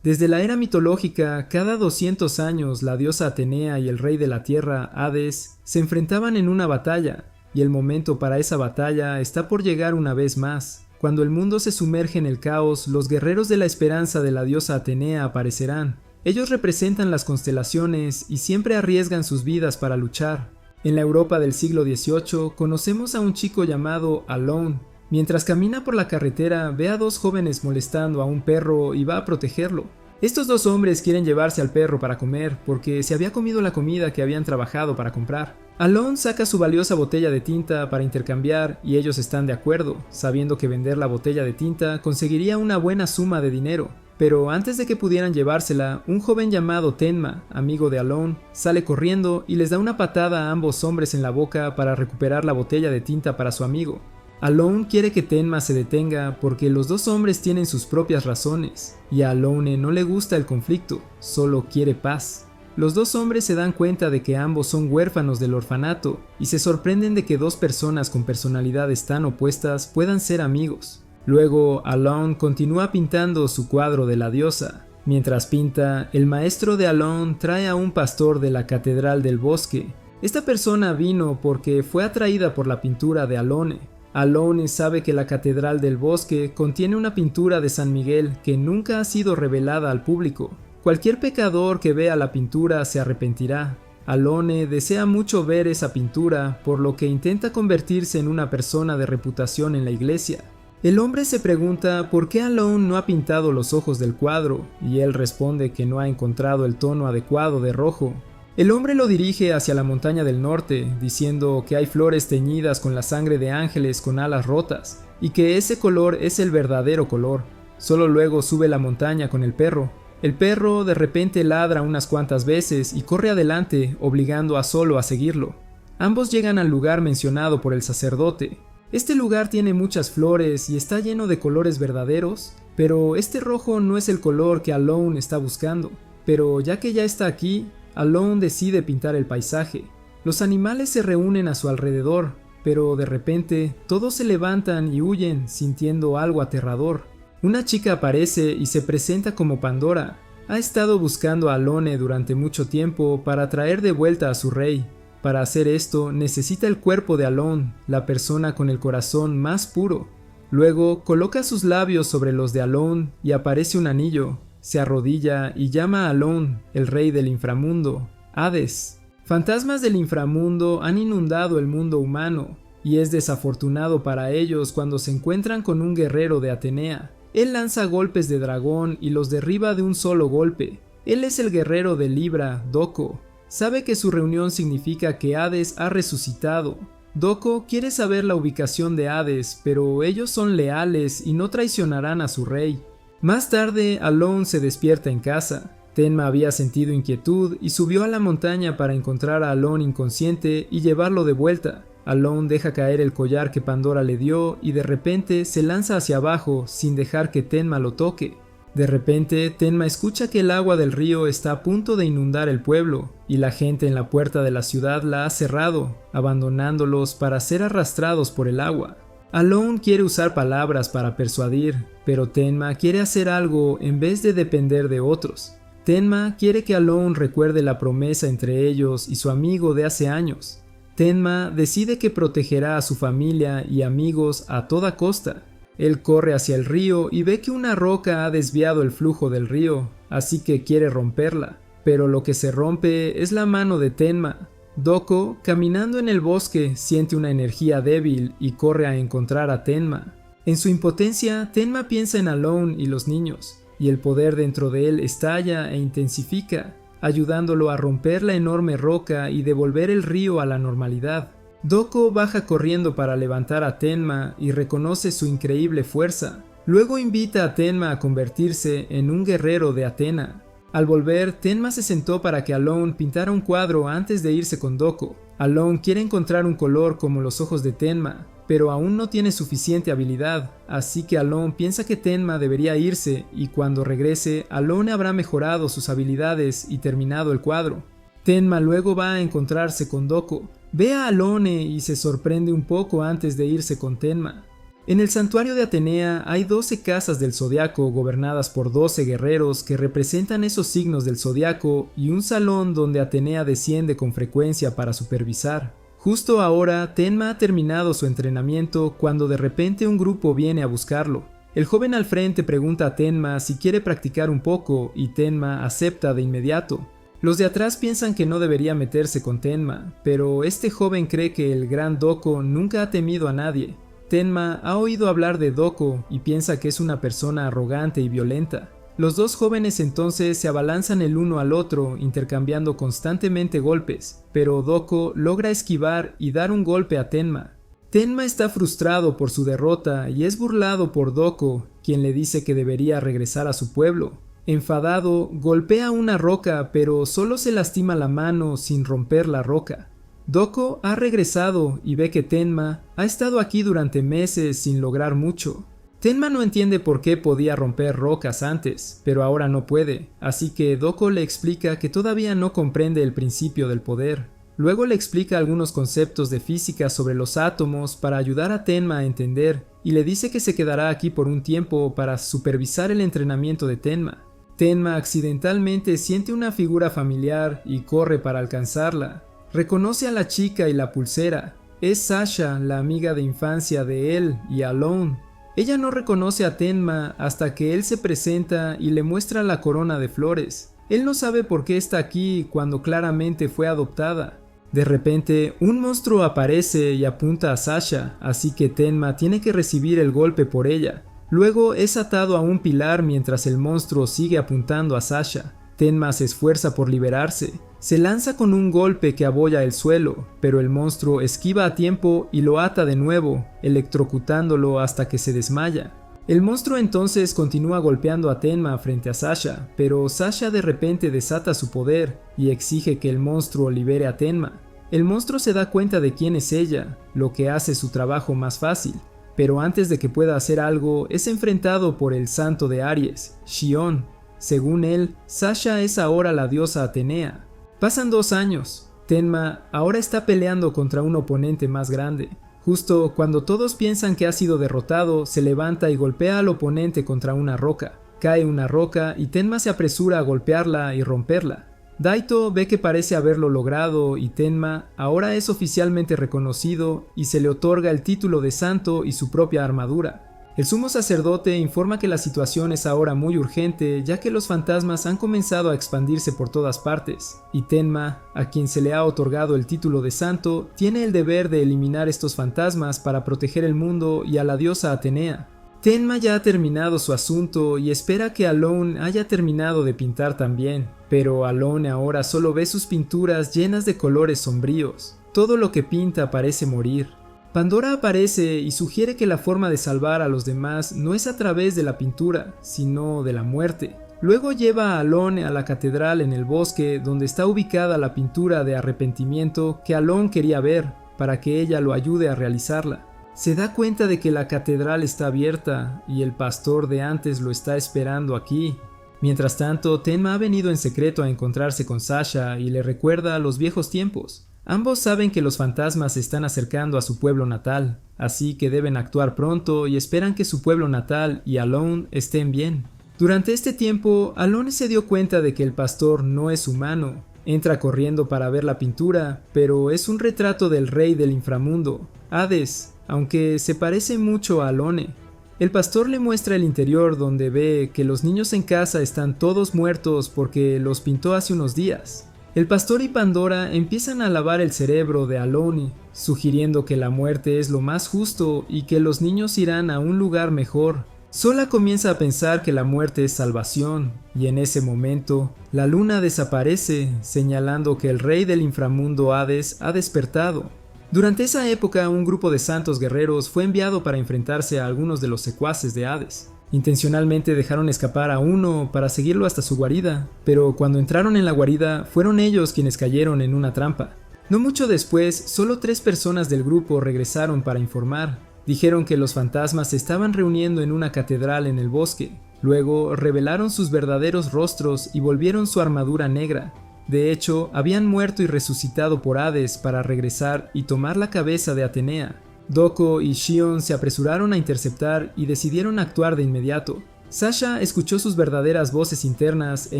Desde la era mitológica, cada 200 años la diosa Atenea y el rey de la tierra, Hades, se enfrentaban en una batalla, y el momento para esa batalla está por llegar una vez más. Cuando el mundo se sumerge en el caos, los guerreros de la esperanza de la diosa Atenea aparecerán. Ellos representan las constelaciones y siempre arriesgan sus vidas para luchar. En la Europa del siglo XVIII conocemos a un chico llamado Alone. Mientras camina por la carretera, ve a dos jóvenes molestando a un perro y va a protegerlo. Estos dos hombres quieren llevarse al perro para comer porque se había comido la comida que habían trabajado para comprar. Alone saca su valiosa botella de tinta para intercambiar y ellos están de acuerdo, sabiendo que vender la botella de tinta conseguiría una buena suma de dinero. Pero antes de que pudieran llevársela, un joven llamado Tenma, amigo de Alone, sale corriendo y les da una patada a ambos hombres en la boca para recuperar la botella de tinta para su amigo. Alone quiere que Tenma se detenga porque los dos hombres tienen sus propias razones, y a Alone no le gusta el conflicto, solo quiere paz. Los dos hombres se dan cuenta de que ambos son huérfanos del orfanato y se sorprenden de que dos personas con personalidades tan opuestas puedan ser amigos. Luego, Alone continúa pintando su cuadro de la diosa. Mientras pinta, el maestro de Alone trae a un pastor de la Catedral del Bosque. Esta persona vino porque fue atraída por la pintura de Alone. Alone sabe que la Catedral del Bosque contiene una pintura de San Miguel que nunca ha sido revelada al público. Cualquier pecador que vea la pintura se arrepentirá. Alone desea mucho ver esa pintura, por lo que intenta convertirse en una persona de reputación en la iglesia. El hombre se pregunta por qué Alone no ha pintado los ojos del cuadro, y él responde que no ha encontrado el tono adecuado de rojo. El hombre lo dirige hacia la montaña del norte, diciendo que hay flores teñidas con la sangre de ángeles con alas rotas, y que ese color es el verdadero color. Solo luego sube la montaña con el perro. El perro de repente ladra unas cuantas veces y corre adelante, obligando a Solo a seguirlo. Ambos llegan al lugar mencionado por el sacerdote. Este lugar tiene muchas flores y está lleno de colores verdaderos, pero este rojo no es el color que Alone está buscando. Pero ya que ya está aquí, Alone decide pintar el paisaje. Los animales se reúnen a su alrededor, pero de repente todos se levantan y huyen sintiendo algo aterrador. Una chica aparece y se presenta como Pandora. Ha estado buscando a Alone durante mucho tiempo para traer de vuelta a su rey. Para hacer esto necesita el cuerpo de Alone, la persona con el corazón más puro. Luego coloca sus labios sobre los de Alone y aparece un anillo. Se arrodilla y llama a Alone, el rey del inframundo, Hades. Fantasmas del inframundo han inundado el mundo humano, y es desafortunado para ellos cuando se encuentran con un guerrero de Atenea. Él lanza golpes de dragón y los derriba de un solo golpe. Él es el guerrero de Libra, Doko. Sabe que su reunión significa que Hades ha resucitado. Doko quiere saber la ubicación de Hades, pero ellos son leales y no traicionarán a su rey. Más tarde, Alone se despierta en casa. Tenma había sentido inquietud y subió a la montaña para encontrar a Alone inconsciente y llevarlo de vuelta. Alone deja caer el collar que Pandora le dio y de repente se lanza hacia abajo sin dejar que Tenma lo toque. De repente, Tenma escucha que el agua del río está a punto de inundar el pueblo y la gente en la puerta de la ciudad la ha cerrado, abandonándolos para ser arrastrados por el agua. Alone quiere usar palabras para persuadir, pero Tenma quiere hacer algo en vez de depender de otros. Tenma quiere que Alone recuerde la promesa entre ellos y su amigo de hace años. Tenma decide que protegerá a su familia y amigos a toda costa. Él corre hacia el río y ve que una roca ha desviado el flujo del río, así que quiere romperla. Pero lo que se rompe es la mano de Tenma. Doko, caminando en el bosque, siente una energía débil y corre a encontrar a Tenma. En su impotencia, Tenma piensa en Alone y los niños, y el poder dentro de él estalla e intensifica, ayudándolo a romper la enorme roca y devolver el río a la normalidad. Doko baja corriendo para levantar a Tenma y reconoce su increíble fuerza. Luego invita a Tenma a convertirse en un guerrero de Atena. Al volver, Tenma se sentó para que Alone pintara un cuadro antes de irse con Doko. Alone quiere encontrar un color como los ojos de Tenma, pero aún no tiene suficiente habilidad, así que Alone piensa que Tenma debería irse y cuando regrese, Alone habrá mejorado sus habilidades y terminado el cuadro. Tenma luego va a encontrarse con Doko. Ve a Alone y se sorprende un poco antes de irse con Tenma. En el santuario de Atenea hay 12 casas del zodiaco gobernadas por 12 guerreros que representan esos signos del zodiaco y un salón donde Atenea desciende con frecuencia para supervisar. Justo ahora, Tenma ha terminado su entrenamiento cuando de repente un grupo viene a buscarlo. El joven al frente pregunta a Tenma si quiere practicar un poco y Tenma acepta de inmediato. Los de atrás piensan que no debería meterse con Tenma, pero este joven cree que el gran Doko nunca ha temido a nadie. Tenma ha oído hablar de Doko y piensa que es una persona arrogante y violenta. Los dos jóvenes entonces se abalanzan el uno al otro, intercambiando constantemente golpes, pero Doko logra esquivar y dar un golpe a Tenma. Tenma está frustrado por su derrota y es burlado por Doko, quien le dice que debería regresar a su pueblo. Enfadado, golpea una roca, pero solo se lastima la mano sin romper la roca. Doko ha regresado y ve que Tenma ha estado aquí durante meses sin lograr mucho. Tenma no entiende por qué podía romper rocas antes, pero ahora no puede, así que Doko le explica que todavía no comprende el principio del poder. Luego le explica algunos conceptos de física sobre los átomos para ayudar a Tenma a entender, y le dice que se quedará aquí por un tiempo para supervisar el entrenamiento de Tenma. Tenma accidentalmente siente una figura familiar y corre para alcanzarla. Reconoce a la chica y la pulsera. Es Sasha, la amiga de infancia de él y Alone. Ella no reconoce a Tenma hasta que él se presenta y le muestra la corona de flores. Él no sabe por qué está aquí cuando claramente fue adoptada. De repente, un monstruo aparece y apunta a Sasha, así que Tenma tiene que recibir el golpe por ella. Luego es atado a un pilar mientras el monstruo sigue apuntando a Sasha. Tenma se esfuerza por liberarse. Se lanza con un golpe que abolla el suelo, pero el monstruo esquiva a tiempo y lo ata de nuevo, electrocutándolo hasta que se desmaya. El monstruo entonces continúa golpeando a Tenma frente a Sasha, pero Sasha de repente desata su poder y exige que el monstruo libere a Tenma. El monstruo se da cuenta de quién es ella, lo que hace su trabajo más fácil, pero antes de que pueda hacer algo es enfrentado por el santo de Aries, Shion. Según él, Sasha es ahora la diosa Atenea. Pasan 2 años. Tenma ahora está peleando contra un oponente más grande. Justo cuando todos piensan que ha sido derrotado, se levanta y golpea al oponente contra una roca. Cae una roca y Tenma se apresura a golpearla y romperla. Daito ve que parece haberlo logrado y Tenma ahora es oficialmente reconocido y se le otorga el título de santo y su propia armadura. El sumo sacerdote informa que la situación es ahora muy urgente ya que los fantasmas han comenzado a expandirse por todas partes, y Tenma, a quien se le ha otorgado el título de santo, tiene el deber de eliminar estos fantasmas para proteger el mundo y a la diosa Atenea. Tenma ya ha terminado su asunto y espera que Alone haya terminado de pintar también, pero Alone ahora solo ve sus pinturas llenas de colores sombríos. Todo lo que pinta parece morir. Pandora aparece y sugiere que la forma de salvar a los demás no es a través de la pintura, sino de la muerte. Luego lleva a Alone a la catedral en el bosque donde está ubicada la pintura de arrepentimiento que Alone quería ver, para que ella lo ayude a realizarla. Se da cuenta de que la catedral está abierta y el pastor de antes lo está esperando aquí. Mientras tanto, Tenma ha venido en secreto a encontrarse con Sasha y le recuerda los viejos tiempos. Ambos saben que los fantasmas se están acercando a su pueblo natal, así que deben actuar pronto y esperan que su pueblo natal y Alone estén bien. Durante este tiempo, Alone se dio cuenta de que el pastor no es humano. Entra corriendo para ver la pintura, pero es un retrato del rey del inframundo, Hades, aunque se parece mucho a Alone. El pastor le muestra el interior donde ve que los niños en casa están todos muertos porque los pintó hace unos días. El pastor y Pandora empiezan a lavar el cerebro de Alone, sugiriendo que la muerte es lo más justo y que los niños irán a un lugar mejor. Sola comienza a pensar que la muerte es salvación, y en ese momento, la luna desaparece, señalando que el rey del inframundo Hades ha despertado. Durante esa época, un grupo de santos guerreros fue enviado para enfrentarse a algunos de los secuaces de Hades. Intencionalmente dejaron escapar a uno para seguirlo hasta su guarida, pero cuando entraron en la guarida fueron ellos quienes cayeron en una trampa. No mucho después, solo 3 personas del grupo regresaron para informar. Dijeron que los fantasmas se estaban reuniendo en una catedral en el bosque. Luego revelaron sus verdaderos rostros y volvieron su armadura negra. De hecho, habían muerto y resucitado por Hades para regresar y tomar la cabeza de Atenea. Doko y Shion se apresuraron a interceptar y decidieron actuar de inmediato. Sasha escuchó sus verdaderas voces internas e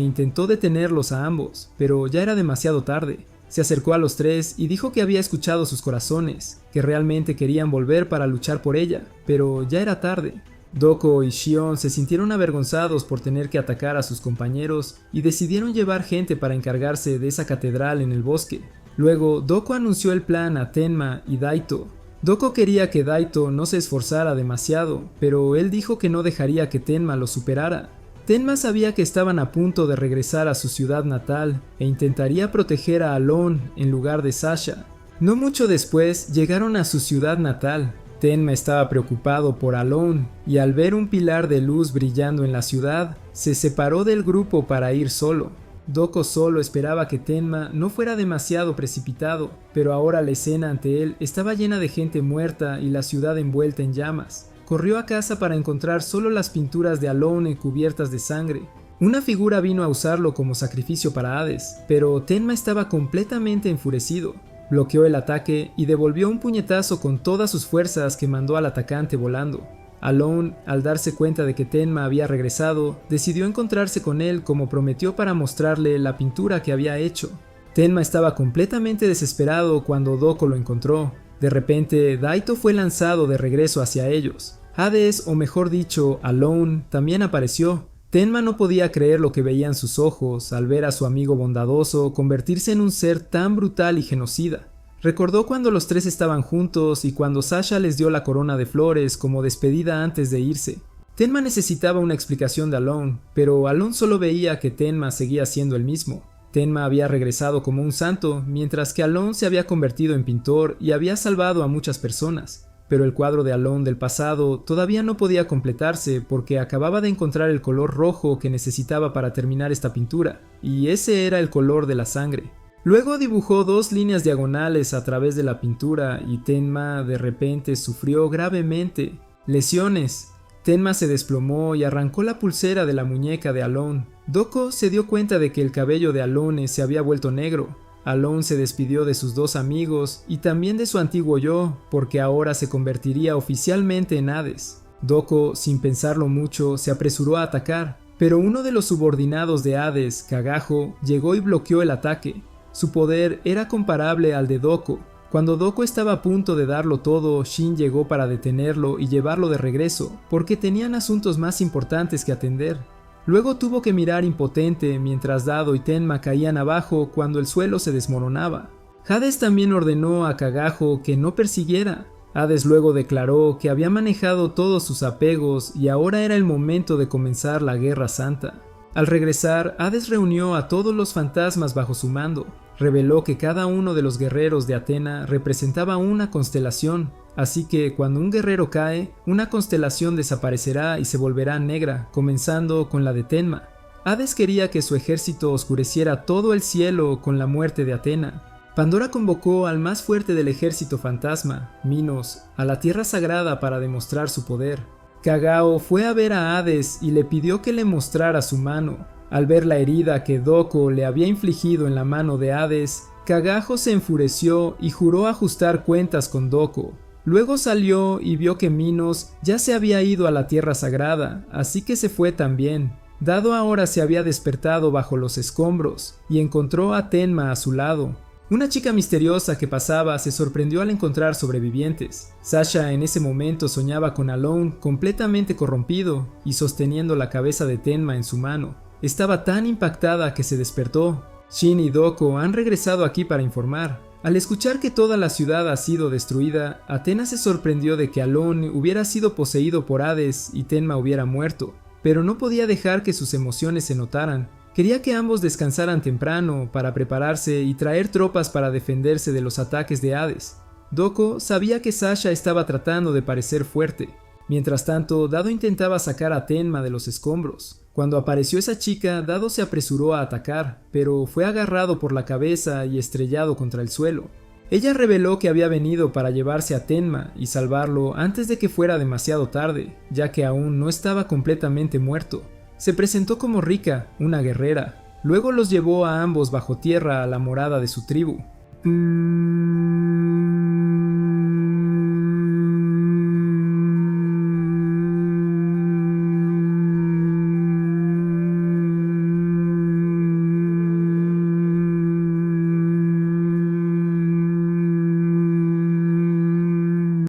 intentó detenerlos a ambos, pero ya era demasiado tarde. Se acercó a los tres y dijo que había escuchado sus corazones, que realmente querían volver para luchar por ella, pero ya era tarde. Doko y Shion se sintieron avergonzados por tener que atacar a sus compañeros y decidieron llevar gente para encargarse de esa catedral en el bosque. Luego, Doko anunció el plan a Tenma y Daito. Doko quería que Daito no se esforzara demasiado, pero él dijo que no dejaría que Tenma lo superara. Tenma sabía que estaban a punto de regresar a su ciudad natal e intentaría proteger a Alone en lugar de Sasha. No mucho después llegaron a su ciudad natal. Tenma estaba preocupado por Alone y al ver un pilar de luz brillando en la ciudad, se separó del grupo para ir solo. Doko solo esperaba que Tenma no fuera demasiado precipitado, pero ahora la escena ante él estaba llena de gente muerta y la ciudad envuelta en llamas. Corrió a casa para encontrar solo las pinturas de Alone cubiertas de sangre. Una figura vino a usarlo como sacrificio para Hades, pero Tenma estaba completamente enfurecido. Bloqueó el ataque y devolvió un puñetazo con todas sus fuerzas que mandó al atacante volando. Alone, al darse cuenta de que Tenma había regresado, decidió encontrarse con él como prometió para mostrarle la pintura que había hecho. Tenma estaba completamente desesperado cuando Doko lo encontró. De repente, Daito fue lanzado de regreso hacia ellos. Hades, o mejor dicho, Alone, también apareció. Tenma no podía creer lo que veían sus ojos al ver a su amigo bondadoso convertirse en un ser tan brutal y genocida. Recordó cuando los tres estaban juntos y cuando Sasha les dio la corona de flores como despedida antes de irse. Tenma necesitaba una explicación de Alone, pero Alone solo veía que Tenma seguía siendo el mismo. Tenma había regresado como un santo, mientras que Alone se había convertido en pintor y había salvado a muchas personas. Pero el cuadro de Alone del pasado todavía no podía completarse porque acababa de encontrar el color rojo que necesitaba para terminar esta pintura, y ese era el color de la sangre. Luego dibujó 2 líneas diagonales a través de la pintura y Tenma de repente sufrió gravemente lesiones. Tenma se desplomó y arrancó la pulsera de la muñeca de Alone. Doko se dio cuenta de que el cabello de Alone se había vuelto negro. Alone se despidió de sus 2 amigos y también de su antiguo yo, porque ahora se convertiría oficialmente en Hades. Doko, sin pensarlo mucho, se apresuró a atacar, pero uno de los subordinados de Hades, Kagaho, llegó y bloqueó el ataque. Su poder era comparable al de Doko. Cuando Doko estaba a punto de darlo todo, Shin llegó para detenerlo y llevarlo de regreso, porque tenían asuntos más importantes que atender. Luego tuvo que mirar impotente mientras Dado y Tenma caían abajo cuando el suelo se desmoronaba. Hades también ordenó a Kagaho que no persiguiera. Hades luego declaró que había manejado todos sus apegos y ahora era el momento de comenzar la Guerra Santa. Al regresar, Hades reunió a todos los fantasmas bajo su mando. Reveló que cada uno de los guerreros de Atena representaba una constelación, así que cuando un guerrero cae, una constelación desaparecerá y se volverá negra, comenzando con la de Tenma. Hades quería que su ejército oscureciera todo el cielo con la muerte de Atena. Pandora convocó al más fuerte del ejército fantasma, Minos, a la tierra sagrada para demostrar su poder. Kagao fue a ver a Hades y le pidió que le mostrara su mano. Al ver la herida que Doko le había infligido en la mano de Hades, Kagaho se enfureció y juró ajustar cuentas con Doko. Luego salió y vio que Minos ya se había ido a la tierra sagrada, así que se fue también. Dado ahora se había despertado bajo los escombros y encontró a Tenma a su lado. Una chica misteriosa que pasaba se sorprendió al encontrar sobrevivientes. Sasha en ese momento soñaba con Alone completamente corrompido y sosteniendo la cabeza de Tenma en su mano. Estaba tan impactada que se despertó. Shin y Doko han regresado aquí para informar. Al escuchar que toda la ciudad ha sido destruida, Atena se sorprendió de que Alone hubiera sido poseído por Hades y Tenma hubiera muerto, pero no podía dejar que sus emociones se notaran. Quería que ambos descansaran temprano para prepararse y traer tropas para defenderse de los ataques de Hades. Doko sabía que Sasha estaba tratando de parecer fuerte. Mientras tanto, Dado intentaba sacar a Tenma de los escombros. Cuando apareció esa chica, Dado se apresuró a atacar, pero fue agarrado por la cabeza y estrellado contra el suelo. Ella reveló que había venido para llevarse a Tenma y salvarlo antes de que fuera demasiado tarde, ya que aún no estaba completamente muerto. Se presentó como Rika, una guerrera. Luego los llevó a ambos bajo tierra a la morada de su tribu.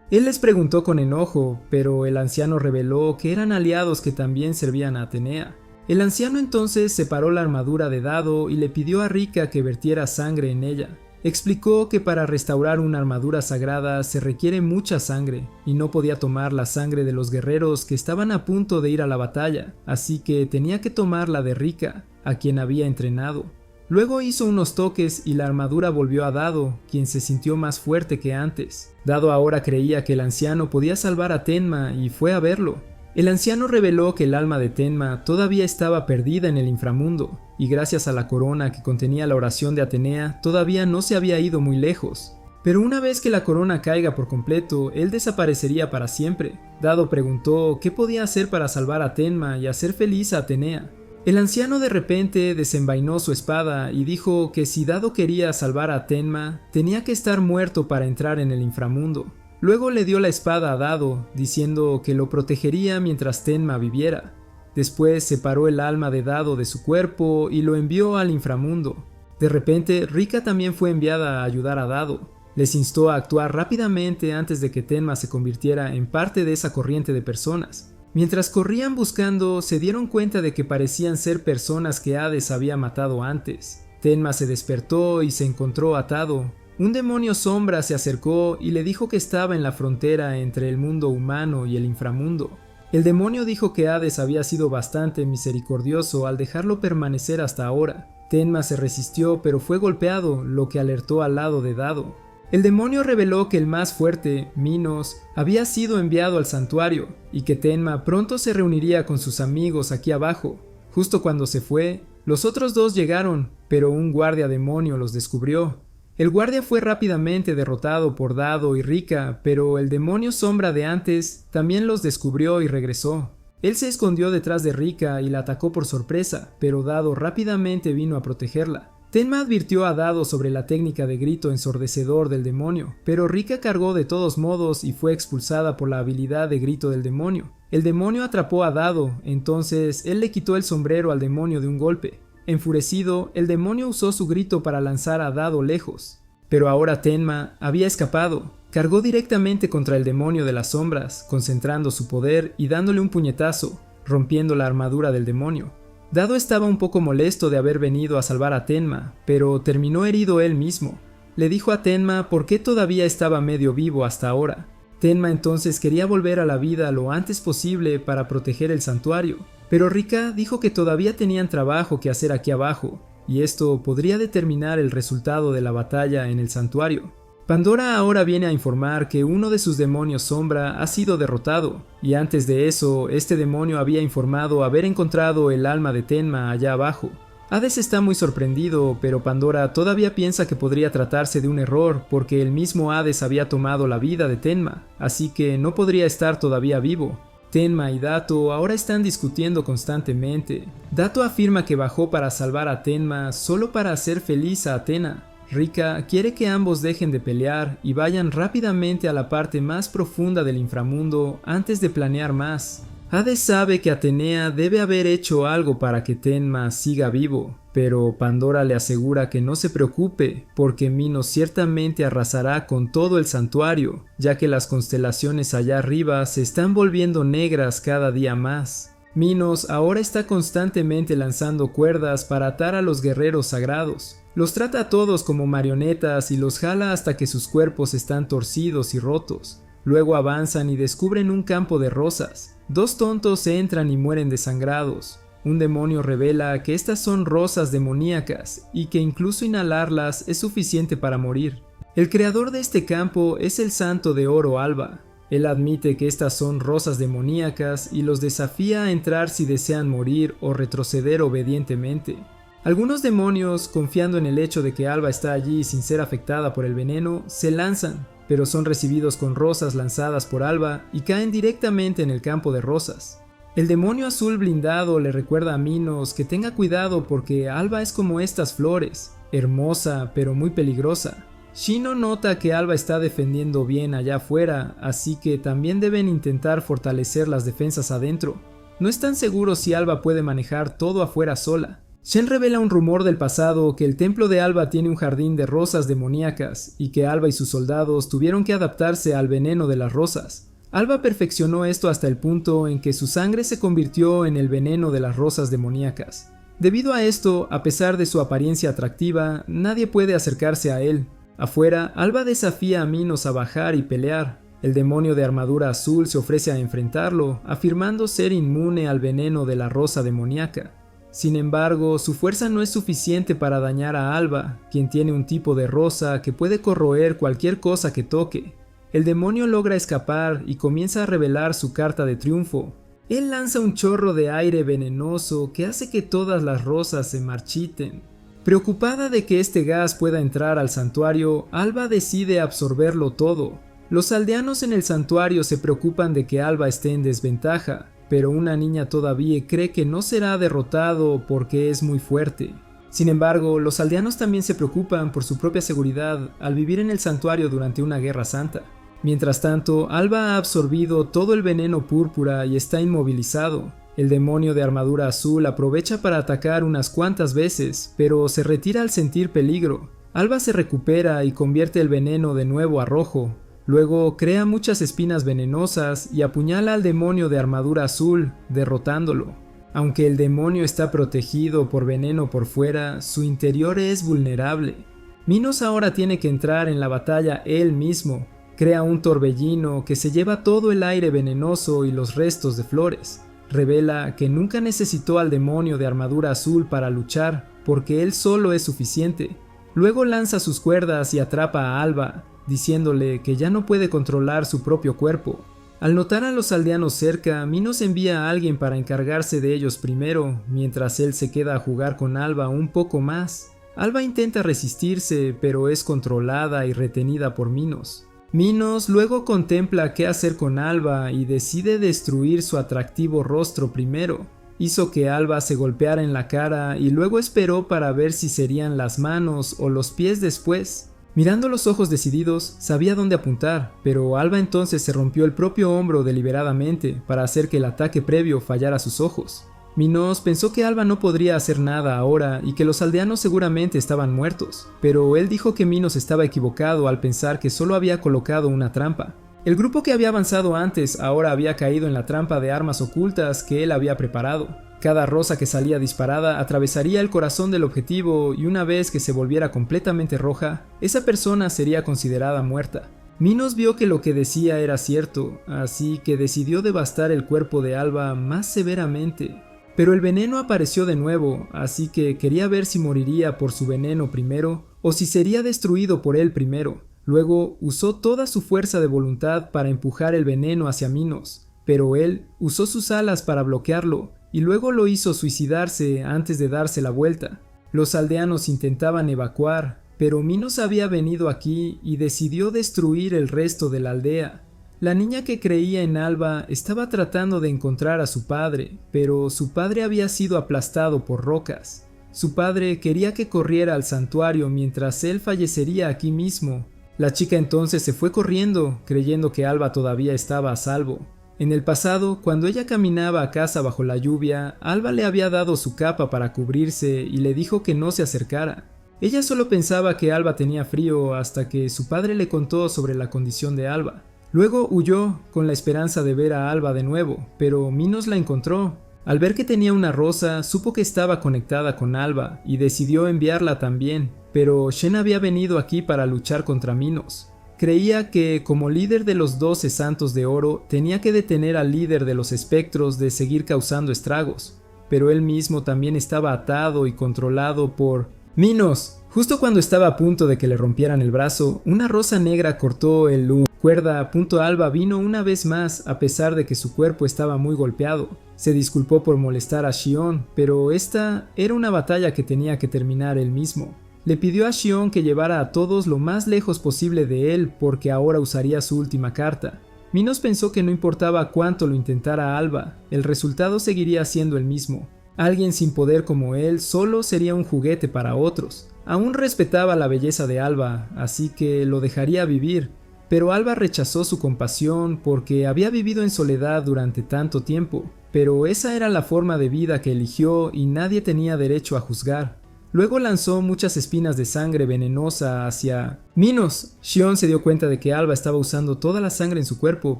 Él les preguntó con enojo, pero el anciano reveló que eran aliados que también servían a Atenea. El anciano entonces separó la armadura de Dado y le pidió a Rica que vertiera sangre en ella. Explicó que para restaurar una armadura sagrada se requiere mucha sangre, y no podía tomar la sangre de los guerreros que estaban a punto de ir a la batalla, así que tenía que tomar la de Rica, a quien había entrenado. Luego hizo unos toques y la armadura volvió a Dado, quien se sintió más fuerte que antes. Dado ahora creía que el anciano podía salvar a Tenma y fue a verlo. El anciano reveló que el alma de Tenma todavía estaba perdida en el inframundo, y gracias a la corona que contenía la oración de Atenea, todavía no se había ido muy lejos. Pero una vez que la corona caiga por completo, él desaparecería para siempre. Dado preguntó qué podía hacer para salvar a Tenma y hacer feliz a Atenea. El anciano de repente desenvainó su espada y dijo que si Dado quería salvar a Tenma, tenía que estar muerto para entrar en el inframundo. Luego le dio la espada a Dado, diciendo que lo protegería mientras Tenma viviera. Después separó el alma de Dado de su cuerpo y lo envió al inframundo. De repente, Rica también fue enviada a ayudar a Dado. Les instó a actuar rápidamente antes de que Tenma se convirtiera en parte de esa corriente de personas. Mientras corrían buscando, se dieron cuenta de que parecían ser personas que Hades había matado antes. Tenma se despertó y se encontró atado. Un demonio sombra se acercó y le dijo que estaba en la frontera entre el mundo humano y el inframundo. El demonio dijo que Hades había sido bastante misericordioso al dejarlo permanecer hasta ahora. Tenma se resistió pero fue golpeado, lo que alertó al lado de Dado. El demonio reveló que el más fuerte, Minos, había sido enviado al santuario y que Tenma pronto se reuniría con sus amigos aquí abajo. Justo cuando se fue, los otros dos llegaron, pero un guardia demonio los descubrió. El guardia fue rápidamente derrotado por Dado y Rica, pero el demonio sombra de antes también los descubrió y regresó. Él se escondió detrás de Rica y la atacó por sorpresa, pero Dado rápidamente vino a protegerla. Tenma advirtió a Dado sobre la técnica de grito ensordecedor del demonio, pero Rica cargó de todos modos y fue expulsada por la habilidad de grito del demonio. El demonio atrapó a Dado, entonces él le quitó el sombrero al demonio de un golpe. Enfurecido, el demonio usó su grito para lanzar a Dado lejos. Pero ahora Tenma había escapado. Cargó directamente contra el demonio de las sombras, concentrando su poder y dándole un puñetazo, rompiendo la armadura del demonio. Dado estaba un poco molesto de haber venido a salvar a Tenma, pero terminó herido él mismo. Le dijo a Tenma por qué todavía estaba medio vivo hasta ahora. Tenma entonces quería volver a la vida lo antes posible para proteger el santuario, pero Rica dijo que todavía tenían trabajo que hacer aquí abajo, y esto podría determinar el resultado de la batalla en el santuario. Pandora ahora viene a informar que uno de sus demonios sombra ha sido derrotado, y antes de eso, este demonio había informado haber encontrado el alma de Tenma allá abajo. Hades está muy sorprendido, pero Pandora todavía piensa que podría tratarse de un error porque el mismo Hades había tomado la vida de Tenma, así que no podría estar todavía vivo. Tenma y Dato ahora están discutiendo constantemente. Dato afirma que bajó para salvar a Tenma solo para hacer feliz a Atena. Rica quiere que ambos dejen de pelear y vayan rápidamente a la parte más profunda del inframundo antes de planear más. Hades sabe que Atenea debe haber hecho algo para que Tenma siga vivo, pero Pandora le asegura que no se preocupe, porque Minos ciertamente arrasará con todo el santuario, ya que las constelaciones allá arriba se están volviendo negras cada día más. Minos ahora está constantemente lanzando cuerdas para atar a los guerreros sagrados. Los trata a todos como marionetas y los jala hasta que sus cuerpos están torcidos y rotos. Luego avanzan y descubren un campo de rosas. Dos tontos entran y mueren desangrados. Un demonio revela que estas son rosas demoníacas y que incluso inhalarlas es suficiente para morir. El creador de este campo es el santo de oro Alba. Él admite que estas son rosas demoníacas y los desafía a entrar si desean morir o retroceder obedientemente. Algunos demonios, confiando en el hecho de que Alba está allí sin ser afectada por el veneno, se lanzan, pero son recibidos con rosas lanzadas por Alba y caen directamente en el campo de rosas. El demonio azul blindado le recuerda a Minos que tenga cuidado porque Alba es como estas flores, hermosa pero muy peligrosa. Shino nota que Alba está defendiendo bien allá afuera, así que también deben intentar fortalecer las defensas adentro. No están seguros si Alba puede manejar todo afuera sola. Shen revela un rumor del pasado que el templo de Alba tiene un jardín de rosas demoníacas y que Alba y sus soldados tuvieron que adaptarse al veneno de las rosas. Alba perfeccionó esto hasta el punto en que su sangre se convirtió en el veneno de las rosas demoníacas. Debido a esto, a pesar de su apariencia atractiva, nadie puede acercarse a él. Afuera, Alba desafía a Minos a bajar y pelear. El demonio de armadura azul se ofrece a enfrentarlo, afirmando ser inmune al veneno de la rosa demoníaca. Sin embargo, su fuerza no es suficiente para dañar a Alba, quien tiene un tipo de rosa que puede corroer cualquier cosa que toque. El demonio logra escapar y comienza a revelar su carta de triunfo. Él lanza un chorro de aire venenoso que hace que todas las rosas se marchiten. Preocupada de que este gas pueda entrar al santuario, Alba decide absorberlo todo. Los aldeanos en el santuario se preocupan de que Alba esté en desventaja, pero una niña todavía cree que no será derrotado porque es muy fuerte. Sin embargo, los aldeanos también se preocupan por su propia seguridad al vivir en el santuario durante una guerra santa. Mientras tanto, Alba ha absorbido todo el veneno púrpura y está inmovilizado. El demonio de armadura azul aprovecha para atacar unas cuantas veces, pero se retira al sentir peligro. Alba se recupera y convierte el veneno de nuevo a rojo. Luego crea muchas espinas venenosas y apuñala al demonio de armadura azul, derrotándolo. Aunque el demonio está protegido por veneno por fuera, su interior es vulnerable. Minos ahora tiene que entrar en la batalla él mismo. Crea un torbellino que se lleva todo el aire venenoso y los restos de flores. Revela que nunca necesitó al demonio de armadura azul para luchar, porque él solo es suficiente. Luego lanza sus cuerdas y atrapa a Alba, diciéndole que ya no puede controlar su propio cuerpo. Al notar a los aldeanos cerca, Minos envía a alguien para encargarse de ellos primero, mientras él se queda a jugar con Alba un poco más. Alba intenta resistirse, pero es controlada y retenida por Minos. Minos luego contempla qué hacer con Alba y decide destruir su atractivo rostro primero. Hizo que Alba se golpeara en la cara y luego esperó para ver si serían las manos o los pies después. Mirando los ojos decididos, sabía dónde apuntar, pero Alba entonces se rompió el propio hombro deliberadamente para hacer que el ataque previo fallara a sus ojos. Minos pensó que Alba no podría hacer nada ahora y que los aldeanos seguramente estaban muertos, pero él dijo que Minos estaba equivocado al pensar que solo había colocado una trampa. El grupo que había avanzado antes ahora había caído en la trampa de armas ocultas que él había preparado. Cada rosa que salía disparada atravesaría el corazón del objetivo y una vez que se volviera completamente roja, esa persona sería considerada muerta. Minos vio que lo que decía era cierto, así que decidió devastar el cuerpo de Alba más severamente. Pero el veneno apareció de nuevo, así que quería ver si moriría por su veneno primero o si sería destruido por él primero. Luego usó toda su fuerza de voluntad para empujar el veneno hacia Minos, pero él usó sus alas para bloquearlo y luego lo hizo suicidarse antes de darse la vuelta. Los aldeanos intentaban evacuar, pero Minos había venido aquí y decidió destruir el resto de la aldea. La niña que creía en Alba estaba tratando de encontrar a su padre, pero su padre había sido aplastado por rocas. Su padre quería que corriera al santuario mientras él fallecería aquí mismo. La chica entonces se fue corriendo, creyendo que Alba todavía estaba a salvo. En el pasado, cuando ella caminaba a casa bajo la lluvia, Alba le había dado su capa para cubrirse y le dijo que no se acercara. Ella solo pensaba que Alba tenía frío hasta que su padre le contó sobre la condición de Alba. Luego huyó con la esperanza de ver a Alba de nuevo, pero Minos la encontró. Al ver que tenía una rosa, supo que estaba conectada con Alba y decidió enviarla también, pero Shen había venido aquí para luchar contra Minos. Creía que, como líder de los 12 Santos de Oro, tenía que detener al líder de los espectros de seguir causando estragos, pero él mismo también estaba atado y controlado por Minos. Justo cuando estaba a punto de que le rompieran el brazo, una rosa negra cortó el cuerda. Alba vino una vez más a pesar de que su cuerpo estaba muy golpeado. Se disculpó por molestar a Xion, pero esta era una batalla que tenía que terminar él mismo. Le pidió a Xion que llevara a todos lo más lejos posible de él porque ahora usaría su última carta. Minos pensó que no importaba cuánto lo intentara Alba, el resultado seguiría siendo el mismo. Alguien sin poder como él solo sería un juguete para otros. Aún respetaba la belleza de Alba, así que lo dejaría vivir, pero Alba rechazó su compasión porque había vivido en soledad durante tanto tiempo. pero esa era la forma de vida que eligió y nadie tenía derecho a juzgar. Luego lanzó muchas espinas de sangre venenosa hacia Minos. Shion se dio cuenta de que Alba estaba usando toda la sangre en su cuerpo